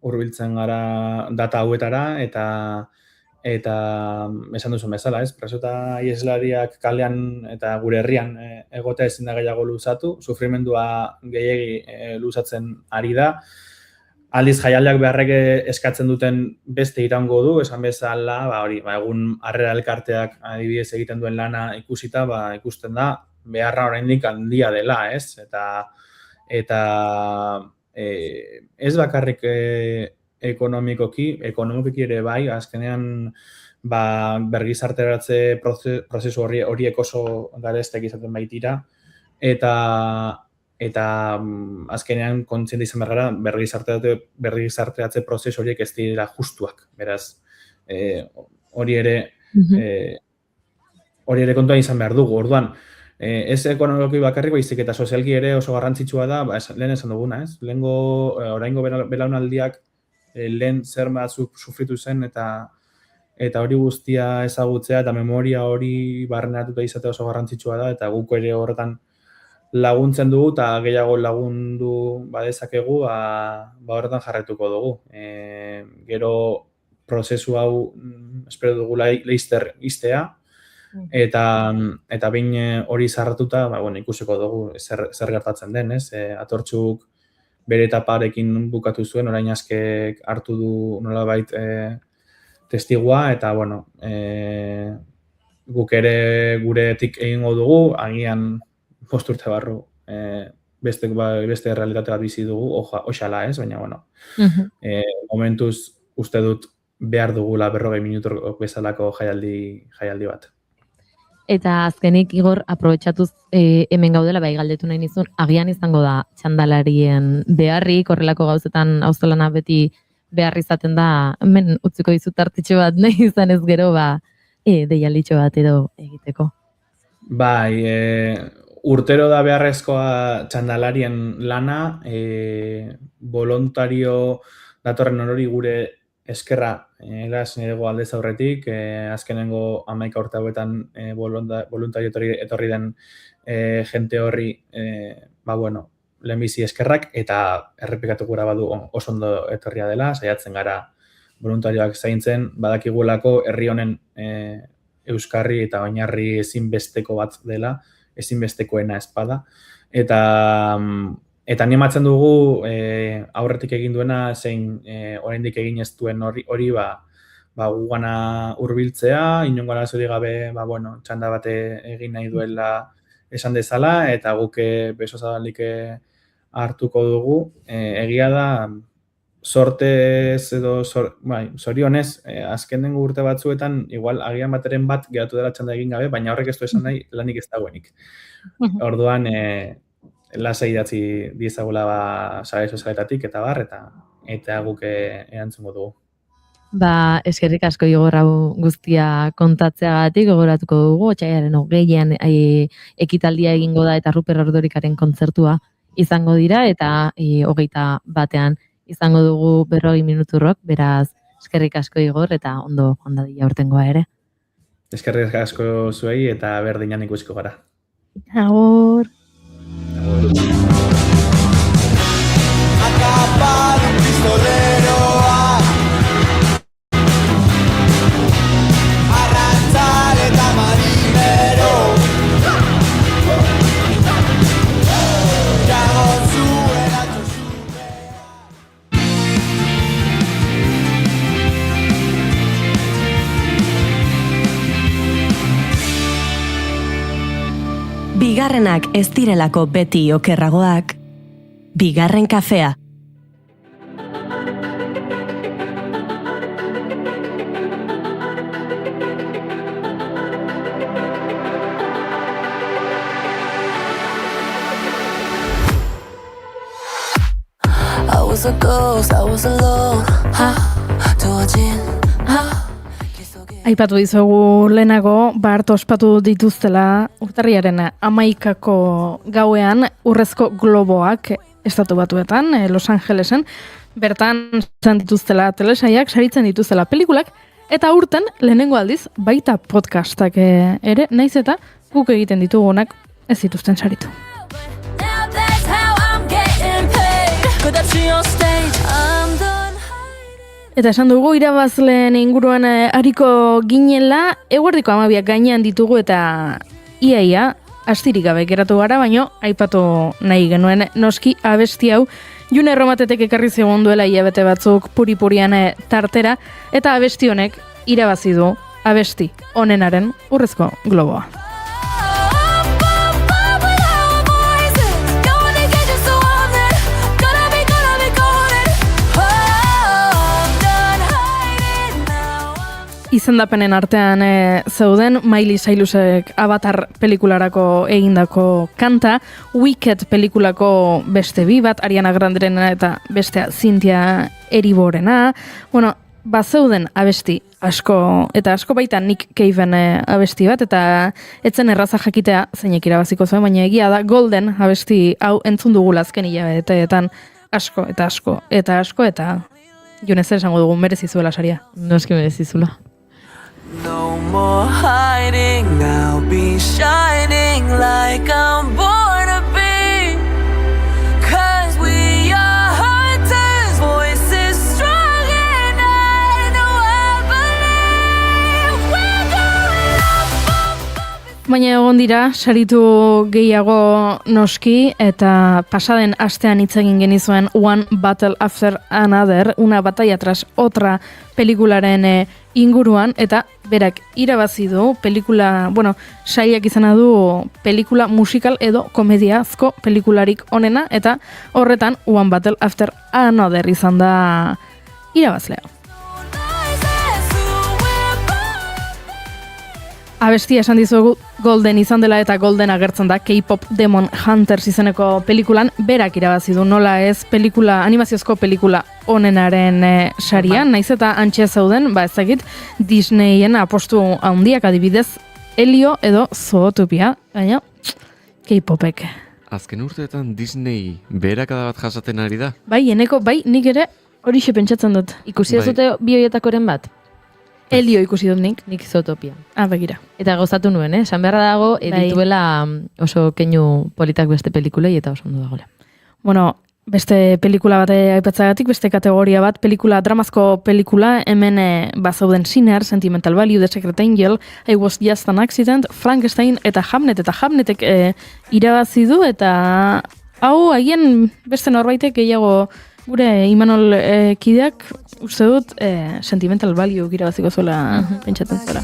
hurbiltzen gara data hauetara eta esan duzun bezala, ez? Preso eta ieslariak kalean eta gure herrian egotea ezin da gehiago luzatu, sufrimendua gehiegi luzatzen ari da. Aldiz jaialdiak beharrek eskatzen duten beste iraungo du, esan bezala, egun harrera elkarteak adibidez egiten duen lana ikusita, ikusten da beharra oraindik handia dela, ez? Eta ez bakarrik ekonomikoki ere bai, azkenean bergizarteratze prozesu horiek oso garestek izaten baitira, eta azkenean kontziente izan behar gara bergizarteratze prozesu horiek ez dira justuak. Beraz, hori ere kontuan izan behar dugu. Orduan, ez ekonomikoki bakarrik baizik eta sozialki ere oso garrantzitsua da, lehen esan duguna, ez? Oraingo belaunaldiak lehen zer batzuk sufritu zen eta hori guztia ezagutzea eta memoria hori barrenatuta izatea oso garrantzitsua da eta guk ere horretan laguntzen dugu eta gehiago lagundu badezakegu, horretan jarraituko dugu. Gero prozesu hau espero dugu laster iztea eta behin hori zarratuta, ikusiko dugu zer gertatzen den, ez? Atortxuk bere etaparekin bukatu zuen, orain askek hartu du nolabait testigua, eta guk ere guretik egingo dugu, agian 5 urte barru beste realitate bat bizi dugu, oxala ez, baina momentuz uste dut behar dugula 40 minutu bezalako jaialdi bat.
Eta azkenik, Igor, aprobetxatuz hemen gaudela, galdetu nahi nizun, agian izango da txandalarien beharrik, horrelako gauzetan auzolana beti behar izaten da, hemen utziko dizut artitxo bat, nahi izan ez gero, deialditxo bat edo egiteko.
Bai, urtero da beharrezkoa txandalarien lana, voluntario datorren hori gure eskerra eraz nirego aldez aurretik, azkenengo 11 urte hauetan voluntario etorri den jente horri, lehenbizi eskerrak, eta errepikatu gura badu oso ondo etorria dela, saiatzen gara voluntarioak zaintzen, badakigulako herri honen euskarri eta oinarri ezinbesteko bat dela, ezinbestekoena espada, eta animatzen dugu aurretik egin duena zein oraindik egin ez duen hori gugana hurbiltzea, inongo arazorik gabe txanda bate egin nahi duela esan dezala, eta guk beso zabalik hartuko dugu. Egia da, sortez edo zorionez, azkenengo urte batzuetan, igual agian bateren bat geratu dela txanda egin gabe, baina horrek ez du esan nahi lanik ez dagoenik. Orduan, lasai idatzi diezagula sare sozialetatik eta eta guk erantzungo dugu.
Eskerrik asko Igor hau guztia kontatzeagatik, gogoratuko dugu, otsailaren 20an ekitaldia egingo da eta Ruper Ordorikaren kontzertua izango dira, eta 21an izango dugu 40 minuturrok, beraz eskerrik asko Igor eta ondo ondadila urtengoa ere.
Eskerrik asko zuei eta berdinan ikusiko gara.
Agur!
Acapar un pistolero arrantzar eta marinero jago zuen
Bigarrenak ez direlako beti okerragoak, Bigarren kafea.
I was a ghost, I was alone,
Aipatu dizugu lehenago, bart ospatu dituztela urtarriaren 11ako gauean urrezko globoak estatu batuetan, Los Angelesen, bertan izan dituztela telesaiak, saritzen dituztela pelikulak, eta urten lehenengo aldiz baita podcastak ere, naiz eta guk egiten ditugunak ez dituzten saritu.
Now that's how Could that be your stage? I'm done.
Eta esan dugu irabazleen inguruan ariko ginela, eguerdiko 12 gainean ditugu eta iaia astirik gabe geratu gara, baino aipatu nahi genuen noski abesti hau June Romatetek ekarri zigun duela hilabete batzuk puri-purian tartera, eta abesti honek irabazi du abesti onenaren Urrezko Globoa. Izendapenen artean zeuden Miley Cyrusek Avatar pelikularako egindako kanta, Wicked pelikulako beste bi bat, Ariana Granderen eta bestea Cynthia Erivorena. Bueno, bazeuden abesti asko, eta asko baita Nick Caven abesti bat, eta etzen erraza jakitea zeinek irabaziko zuen, baina egia da Golden abesti hau entzun dugula azken hilabeteetan asko, eta asko, eta asko, eta June zer esango dugu merezizuela saria.
Noski merezizula.
No more hiding, I'll be shining like I'm born to be. 'Cause we are hunters, voices strong and I know I believe we're going up.
Baina egon dira, saritu gehiago noski, eta pasaden astean hitz egin genizuen One Battle After Another, una batalla tras otra pelikularen inguruan, eta berak irabazi du pelikula, bueno, saiak izana du pelikula musikal edo komediazko pelikularik onena, eta horretan One Battle After Another izan da irabazlea. Abestia esan dizuegu Golden izan dela, eta Golden agertzen da K-pop Demon Hunters izeneko pelikulan, berak irabazi du, nola ez pelikula, animaziozko pelikula onenaren sarian, naiz eta antxe zeuden, ezagit, Disneyen apostu handiak adibidez, Helio edo Zootopia, baina K-popek.
Azken urteetan Disney beherakada bat jasaten ari da?
Bai, nik ere horixe pentsatzen dut.
Ikusi duzute bi horietakoren bat?
Helio ikusi dut nik.
Nik Zootopia.
Begira.
Eta gozatu nuen, esan beharra dago, edituela oso keinu politak beste pelikulei eta oso ondo dagoela.
Bueno, beste pelikula bat aipatzagatik, beste kategoria bat, pelikula, dramazko pelikula, hemen bazauden Sinner, Sentimental Value, The Secret Angel, I Was Just an Accident, Frankenstein eta Hamlet, eta Hamletek irabazi du, eta hau haien beste norbaitek gehiago gure Imanol kideak, uste dut, Sentimental Value irabaziko zuela pentsatzen zuela.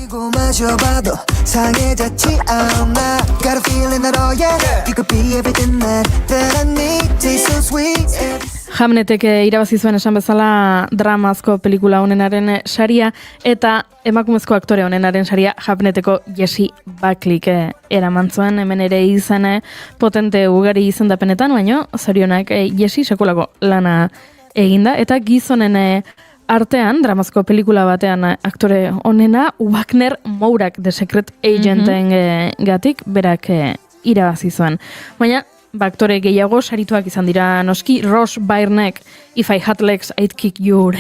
Hamletek irabazi zuen esan bezala dramazko pelikula honenaren saria, eta emakumezko aktore honenaren saria Hamleteko Jessie Buckleyk eraman zuen, hemen ere izan potente ugari izendapenetan, baino zorionak Jessie sekulako lana eginda, eta gizonen artean, dramazko pelikula batean aktore honena, Wagner Mourak The Secret Agenten gatik, berak irabazi zuen. Baina, aktore gehiago sarituak izan dira noski, Ross Byrnek If I Had Legs, I'd Kick You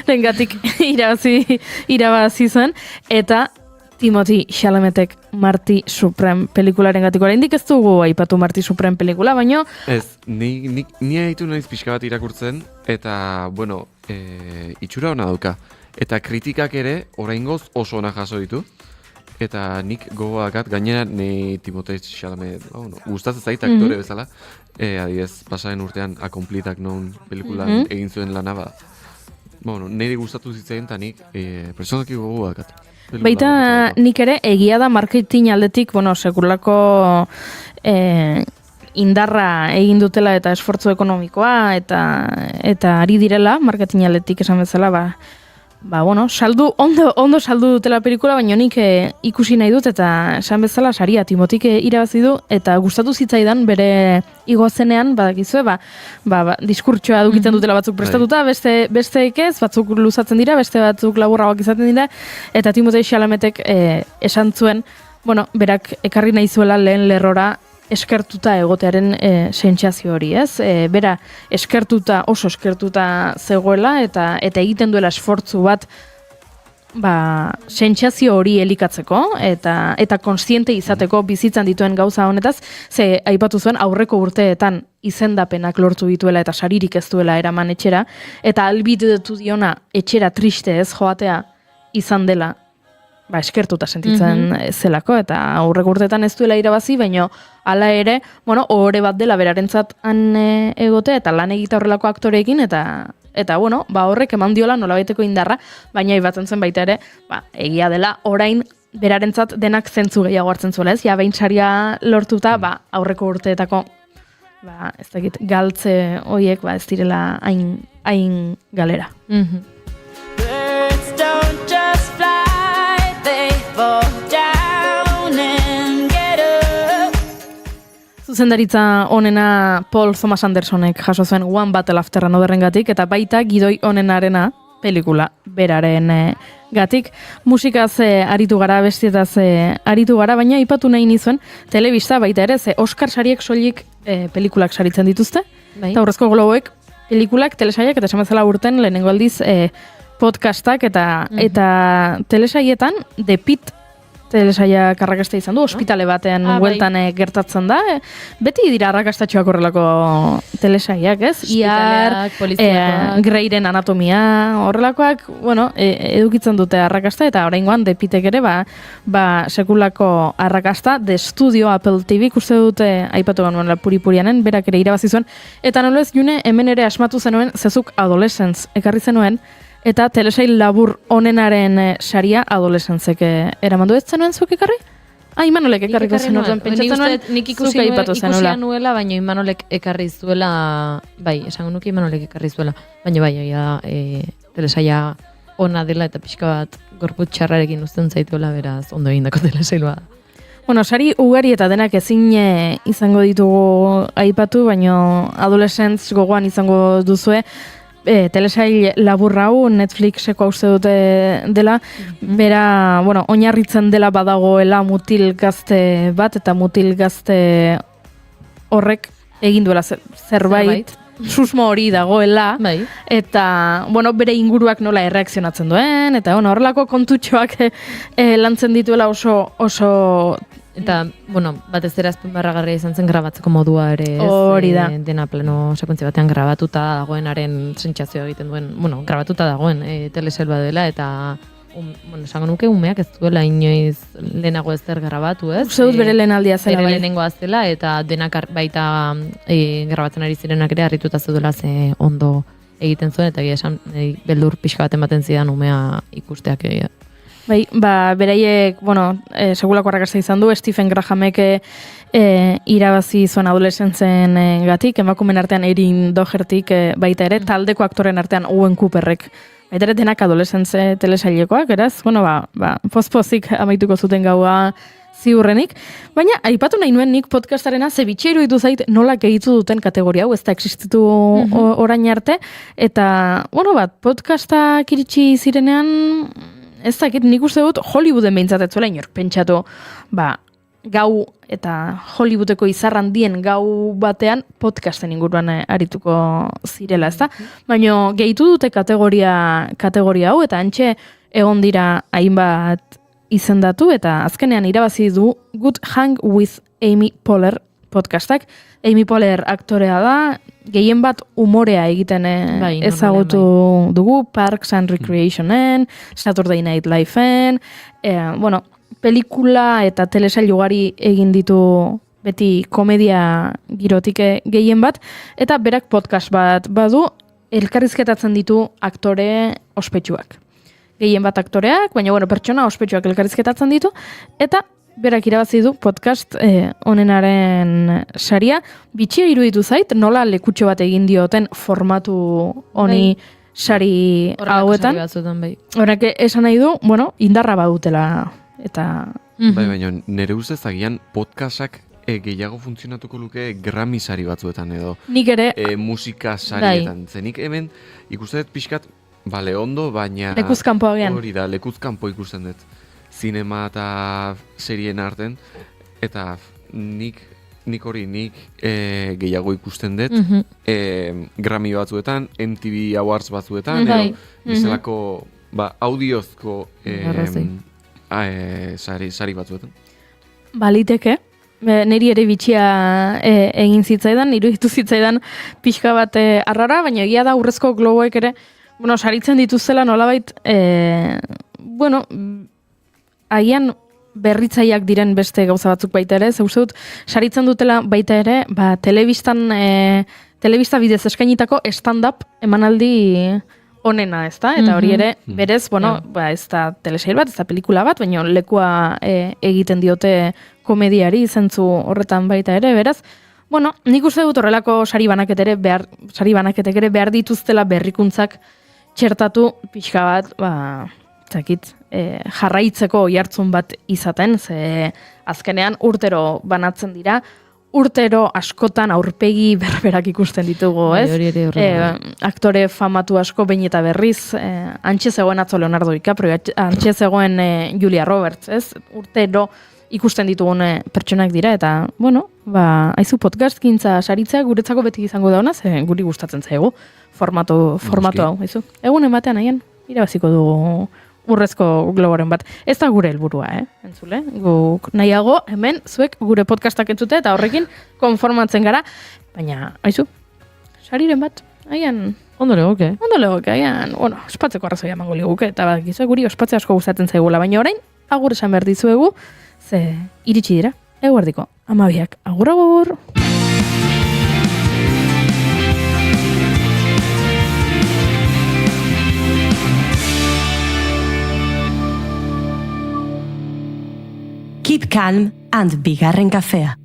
rengatik irabazi zuen, eta Timothy Chalametek Marty Supreme pelikularen gatiko. Oraindik ez dugu aipatu Marty Supreme pelikula, baino...
Ez, ni haitu naiz pixka bat irakurtzen, eta, bueno, itxura ona dauka. Eta kritikak ere, oraingoz oso ona jaso ditu. Eta nik gogoakat, gainera, ni Timothy Chalamet, gustatzen zait aktore bezala. Adibidez, pasaren urtean, Akomplitak non pelikulan egin zuen lana ba. Bueno, niri gustatu zitzen, eta nik personaki gogoakat.
Baita nik ere egia da marketing aldetik, bueno, sekulako indarra egin dutela eta esfortzu ekonomikoa eta ari direla marketing aldetik esan bezala, bueno, ondo saldu dutela pelikula, baina nik ikusi nahi dut eta esan bezala saria Timotik irabazi du eta gustatu zitzaidan bere igozenean, badakizue, diskurtsoa dukiten dutela batzuk prestatuta, besteek ez, batzuk luzatzen dira, beste batzuk laburragoak izaten dira, eta Timotei Chalametek esan zuen, bueno, berak ekarri nahi zuela lehen lerrora eskertuta egotearen sentsazio hori, ez? Bera oso eskertuta zegoela eta egiten duela esfortzu bat, sentsazio hori elikatzeko eta kontziente izateko bizitzan dituen gauza honetaz, ze aipatu zuen aurreko urteetan izendapenak lortu dituela eta saririk ez duela eraman etxera, eta albidetu diona etxera triste ez joatea izan dela, eskertuta sentitzen zelako, eta aurreko urteetan ez duela irabazi, baina hala ere, ohore bat dela berarentzat han egotea, eta lan egita horrelako aktoreekin, eta horrek eman diola nolabaiteko indarra, baina aipatzen zen baita ere, egia dela orain berarentzat denak zentzu gehiago hartzen zuela, ez? Ja behin saria lortuta, aurreko urteetako ez dakit, galtze horiek ez direla hain galera.
Birds don't just fly, they fall down and get up.
Zuzendaritza onena Paul Thomas Andersonek jaso zuen One Battle After Anotherrengatik, eta baita gidoi onenarena pelikula beraren gatik. Musikaz aritu gara, bestietaz aritu gara, baina ipatu nahi nizuen telebista baita ere, ze Oscar sariek soilik pelikulak saritzen dituzte, eta Aurrezko Globoek pelikulak, telesaiak, eta esan bezala urten lehenengo aldiz podcastak, eta telesaietan The Pit telesaia arrakasta izan du, ospitale batean bueltan gertatzen da. Beti dira arrakastatxoak horrelako telesaiak, ez?
Ospitaleak, poliziakoak.
Greyren anatomia, horrelakoak, edukitzen dute arrakasta, eta oraingoan depitek ere, sekulako arrakasta, The Studio Apple TV, uste dute, aipatu genuen puri-purianen, berak ere irabazi zuen, eta nolez, June, hemen ere asmatu zenuen, zezuk Adolescence ekarri zenuen, eta telesail labur onenaren saria Adolescentzek eramandu ez zenuen zuk ekarri? Imanolek ekarriko zenuen, pentsatzen nuen,
nik ikusi nuela, baina Imanolek ekarri zuela, esango nuke Imanolek ekarri zuela, baina telesaia ona dela eta pixka bat gorputz txarrarekin uzten zaituela, beraz ondo egindako telesailua da.
Sari ugari eta denak ezin izango ditugu aipatu, baina Adolescence gogoan izango duzue, telesail laburra hau Netflixeko uste dute dela, bera, oinarritzen dela badagoela mutil gazte bat, eta mutil gazte horrek egin duela zerbait, susmo hori dagoela, eta, bere inguruak nola erreakzionatzen duen, eta, horrelako kontutxoak lantzen dituela oso
eta, batez ere azpimarragarria izan zen grabatzeko modua ere, ez?
Hori da.
Dena plano sekuentzia batean grabatuta dagoenaren sentsazioa egiten duen, grabatuta dagoen telesail bat dela, eta esango nuke umeak ez duela inoiz lehenago ezer grabatu, ez?
Uste dut bere lehenaldia zela.
Bere lehenengoa zela, eta denak baita grabatzen ari zirenak ere harrituta zeudela ze ondo egiten zuen, eta esan beldur pixka baten baten zidan umea ikusteak egia.
Beraiek, segulako arrakasta izan du, Stephen Grahamek irabazi zuen Adolescentzen gatik, emakumen artean Erin Dohertyk baita ere, taldeko aktoren artean Owen Cooperrek. Baita ere denak Adolescentze telesailekoak, eraz? Pozpozik amaituko zuten gaua ziurrenik, baina aipatu nahi nuen nik podcastarena zebitxe iruditu zait nola gehitu duten kategoria hau, ez da existitu orain arte, eta, podcastak iritsi zirenean, ez dakit, nik uste dut Hollywooden behintzat ez zuela inork pentsatu, gau eta Hollywoodeko izarran dien gau batean podcasten inguruan arituko zirela, ez da? Baina gehitu dute kategoria hau, eta antxe egon dira hainbat izendatu, eta azkenean irabazi du Good Hang with Amy Poehler podcastak. Amy Poehler aktorea da, gehien bat umorea egiten ezagutu dugu, Parks and Recreationen, Saturday Night Live-en, pelikula eta telesail ugari egin ditu beti komedia girotik gehien bat, eta berak podcast bat badu, elkarrizketatzen ditu aktore ospetsuak. Gehien bat aktoreak, baina pertsona ospetsuak elkarrizketatzen ditu, eta berak irabazi du podcast onenaren saria. Bitxia iruditu zait, nola lekutxo bat egin dioten formatu honi sari hauetan. Horrek esan nahi du, indarra badutela.
Baina nire ustez agian podcastak gehiago funtzionatuko luke Grammy sari batzuetan edo.
Nik ere.
Musika sarietan. Zenik hemen ikusten dut pixkat, ondo, baina...
Lekuzkanpo agian.
Hori da, lekuzkanpo ikusten dut. Zinema eta serien arten, eta nik gehiago ikusten dut, Grammy batzuetan, MTV Awards batzuetan, edo bizalako audiozko
Arrazoi.
sari batzuetan.
Baliteke, niri ere bitxia egin zitzaidan, iruditu zitzaidan pixka bat arrara, baina egia da urrezko globoek ere, saritzen dituzela nolabait, agian berritzaileak diren beste gauza batzuk baita ere, zeuzut, saritzen dutela baita ere, telebista bidez eskainitako stand-up emanaldi onena, ezta? Eta hori ere, berez, ez da telesail bat, ez da pelikula bat, baina lekua egiten diote komediari zentzu horretan baita ere, beraz. Nik uste dut horrelako sari banaketek ere behar dituztela berrikuntzak txertatu pixka bat, jarraitzeko oihartzun bat izaten, ze azkenean urtero banatzen dira, urtero askotan aurpegi berberak ikusten ditugu, ez? Aktore famatu asko behin eta berriz, antxe zegoen atzo Leonardo DiCaprio, antxe zegoen Julia Roberts, ez? Urtero ikusten ditugun pertsonak dira, eta, haizu podcastgintza saritzea guretzako beti izango da ona, ze guri gustatzen zaigu formatu hau, haizu. Egunen batean haien, irabaziko dugu urrezko globoren bat. Ez da gure helburua, entzule? Guk nahiago, hemen, zuek gure podcastak entzute eta horrekin konformatzen gara, baina, haizu, sariren bat, haian...
Ondo legoke.
Haian, ospatzeko arrazoia emango liguke, eta gizu, guri ospatze asko gustatzen zaigula, baina orain, agur esan behar dizuegu, ze iritsi dira, eguerdiko, 12, agur!
Keep calm and bigarren kafea.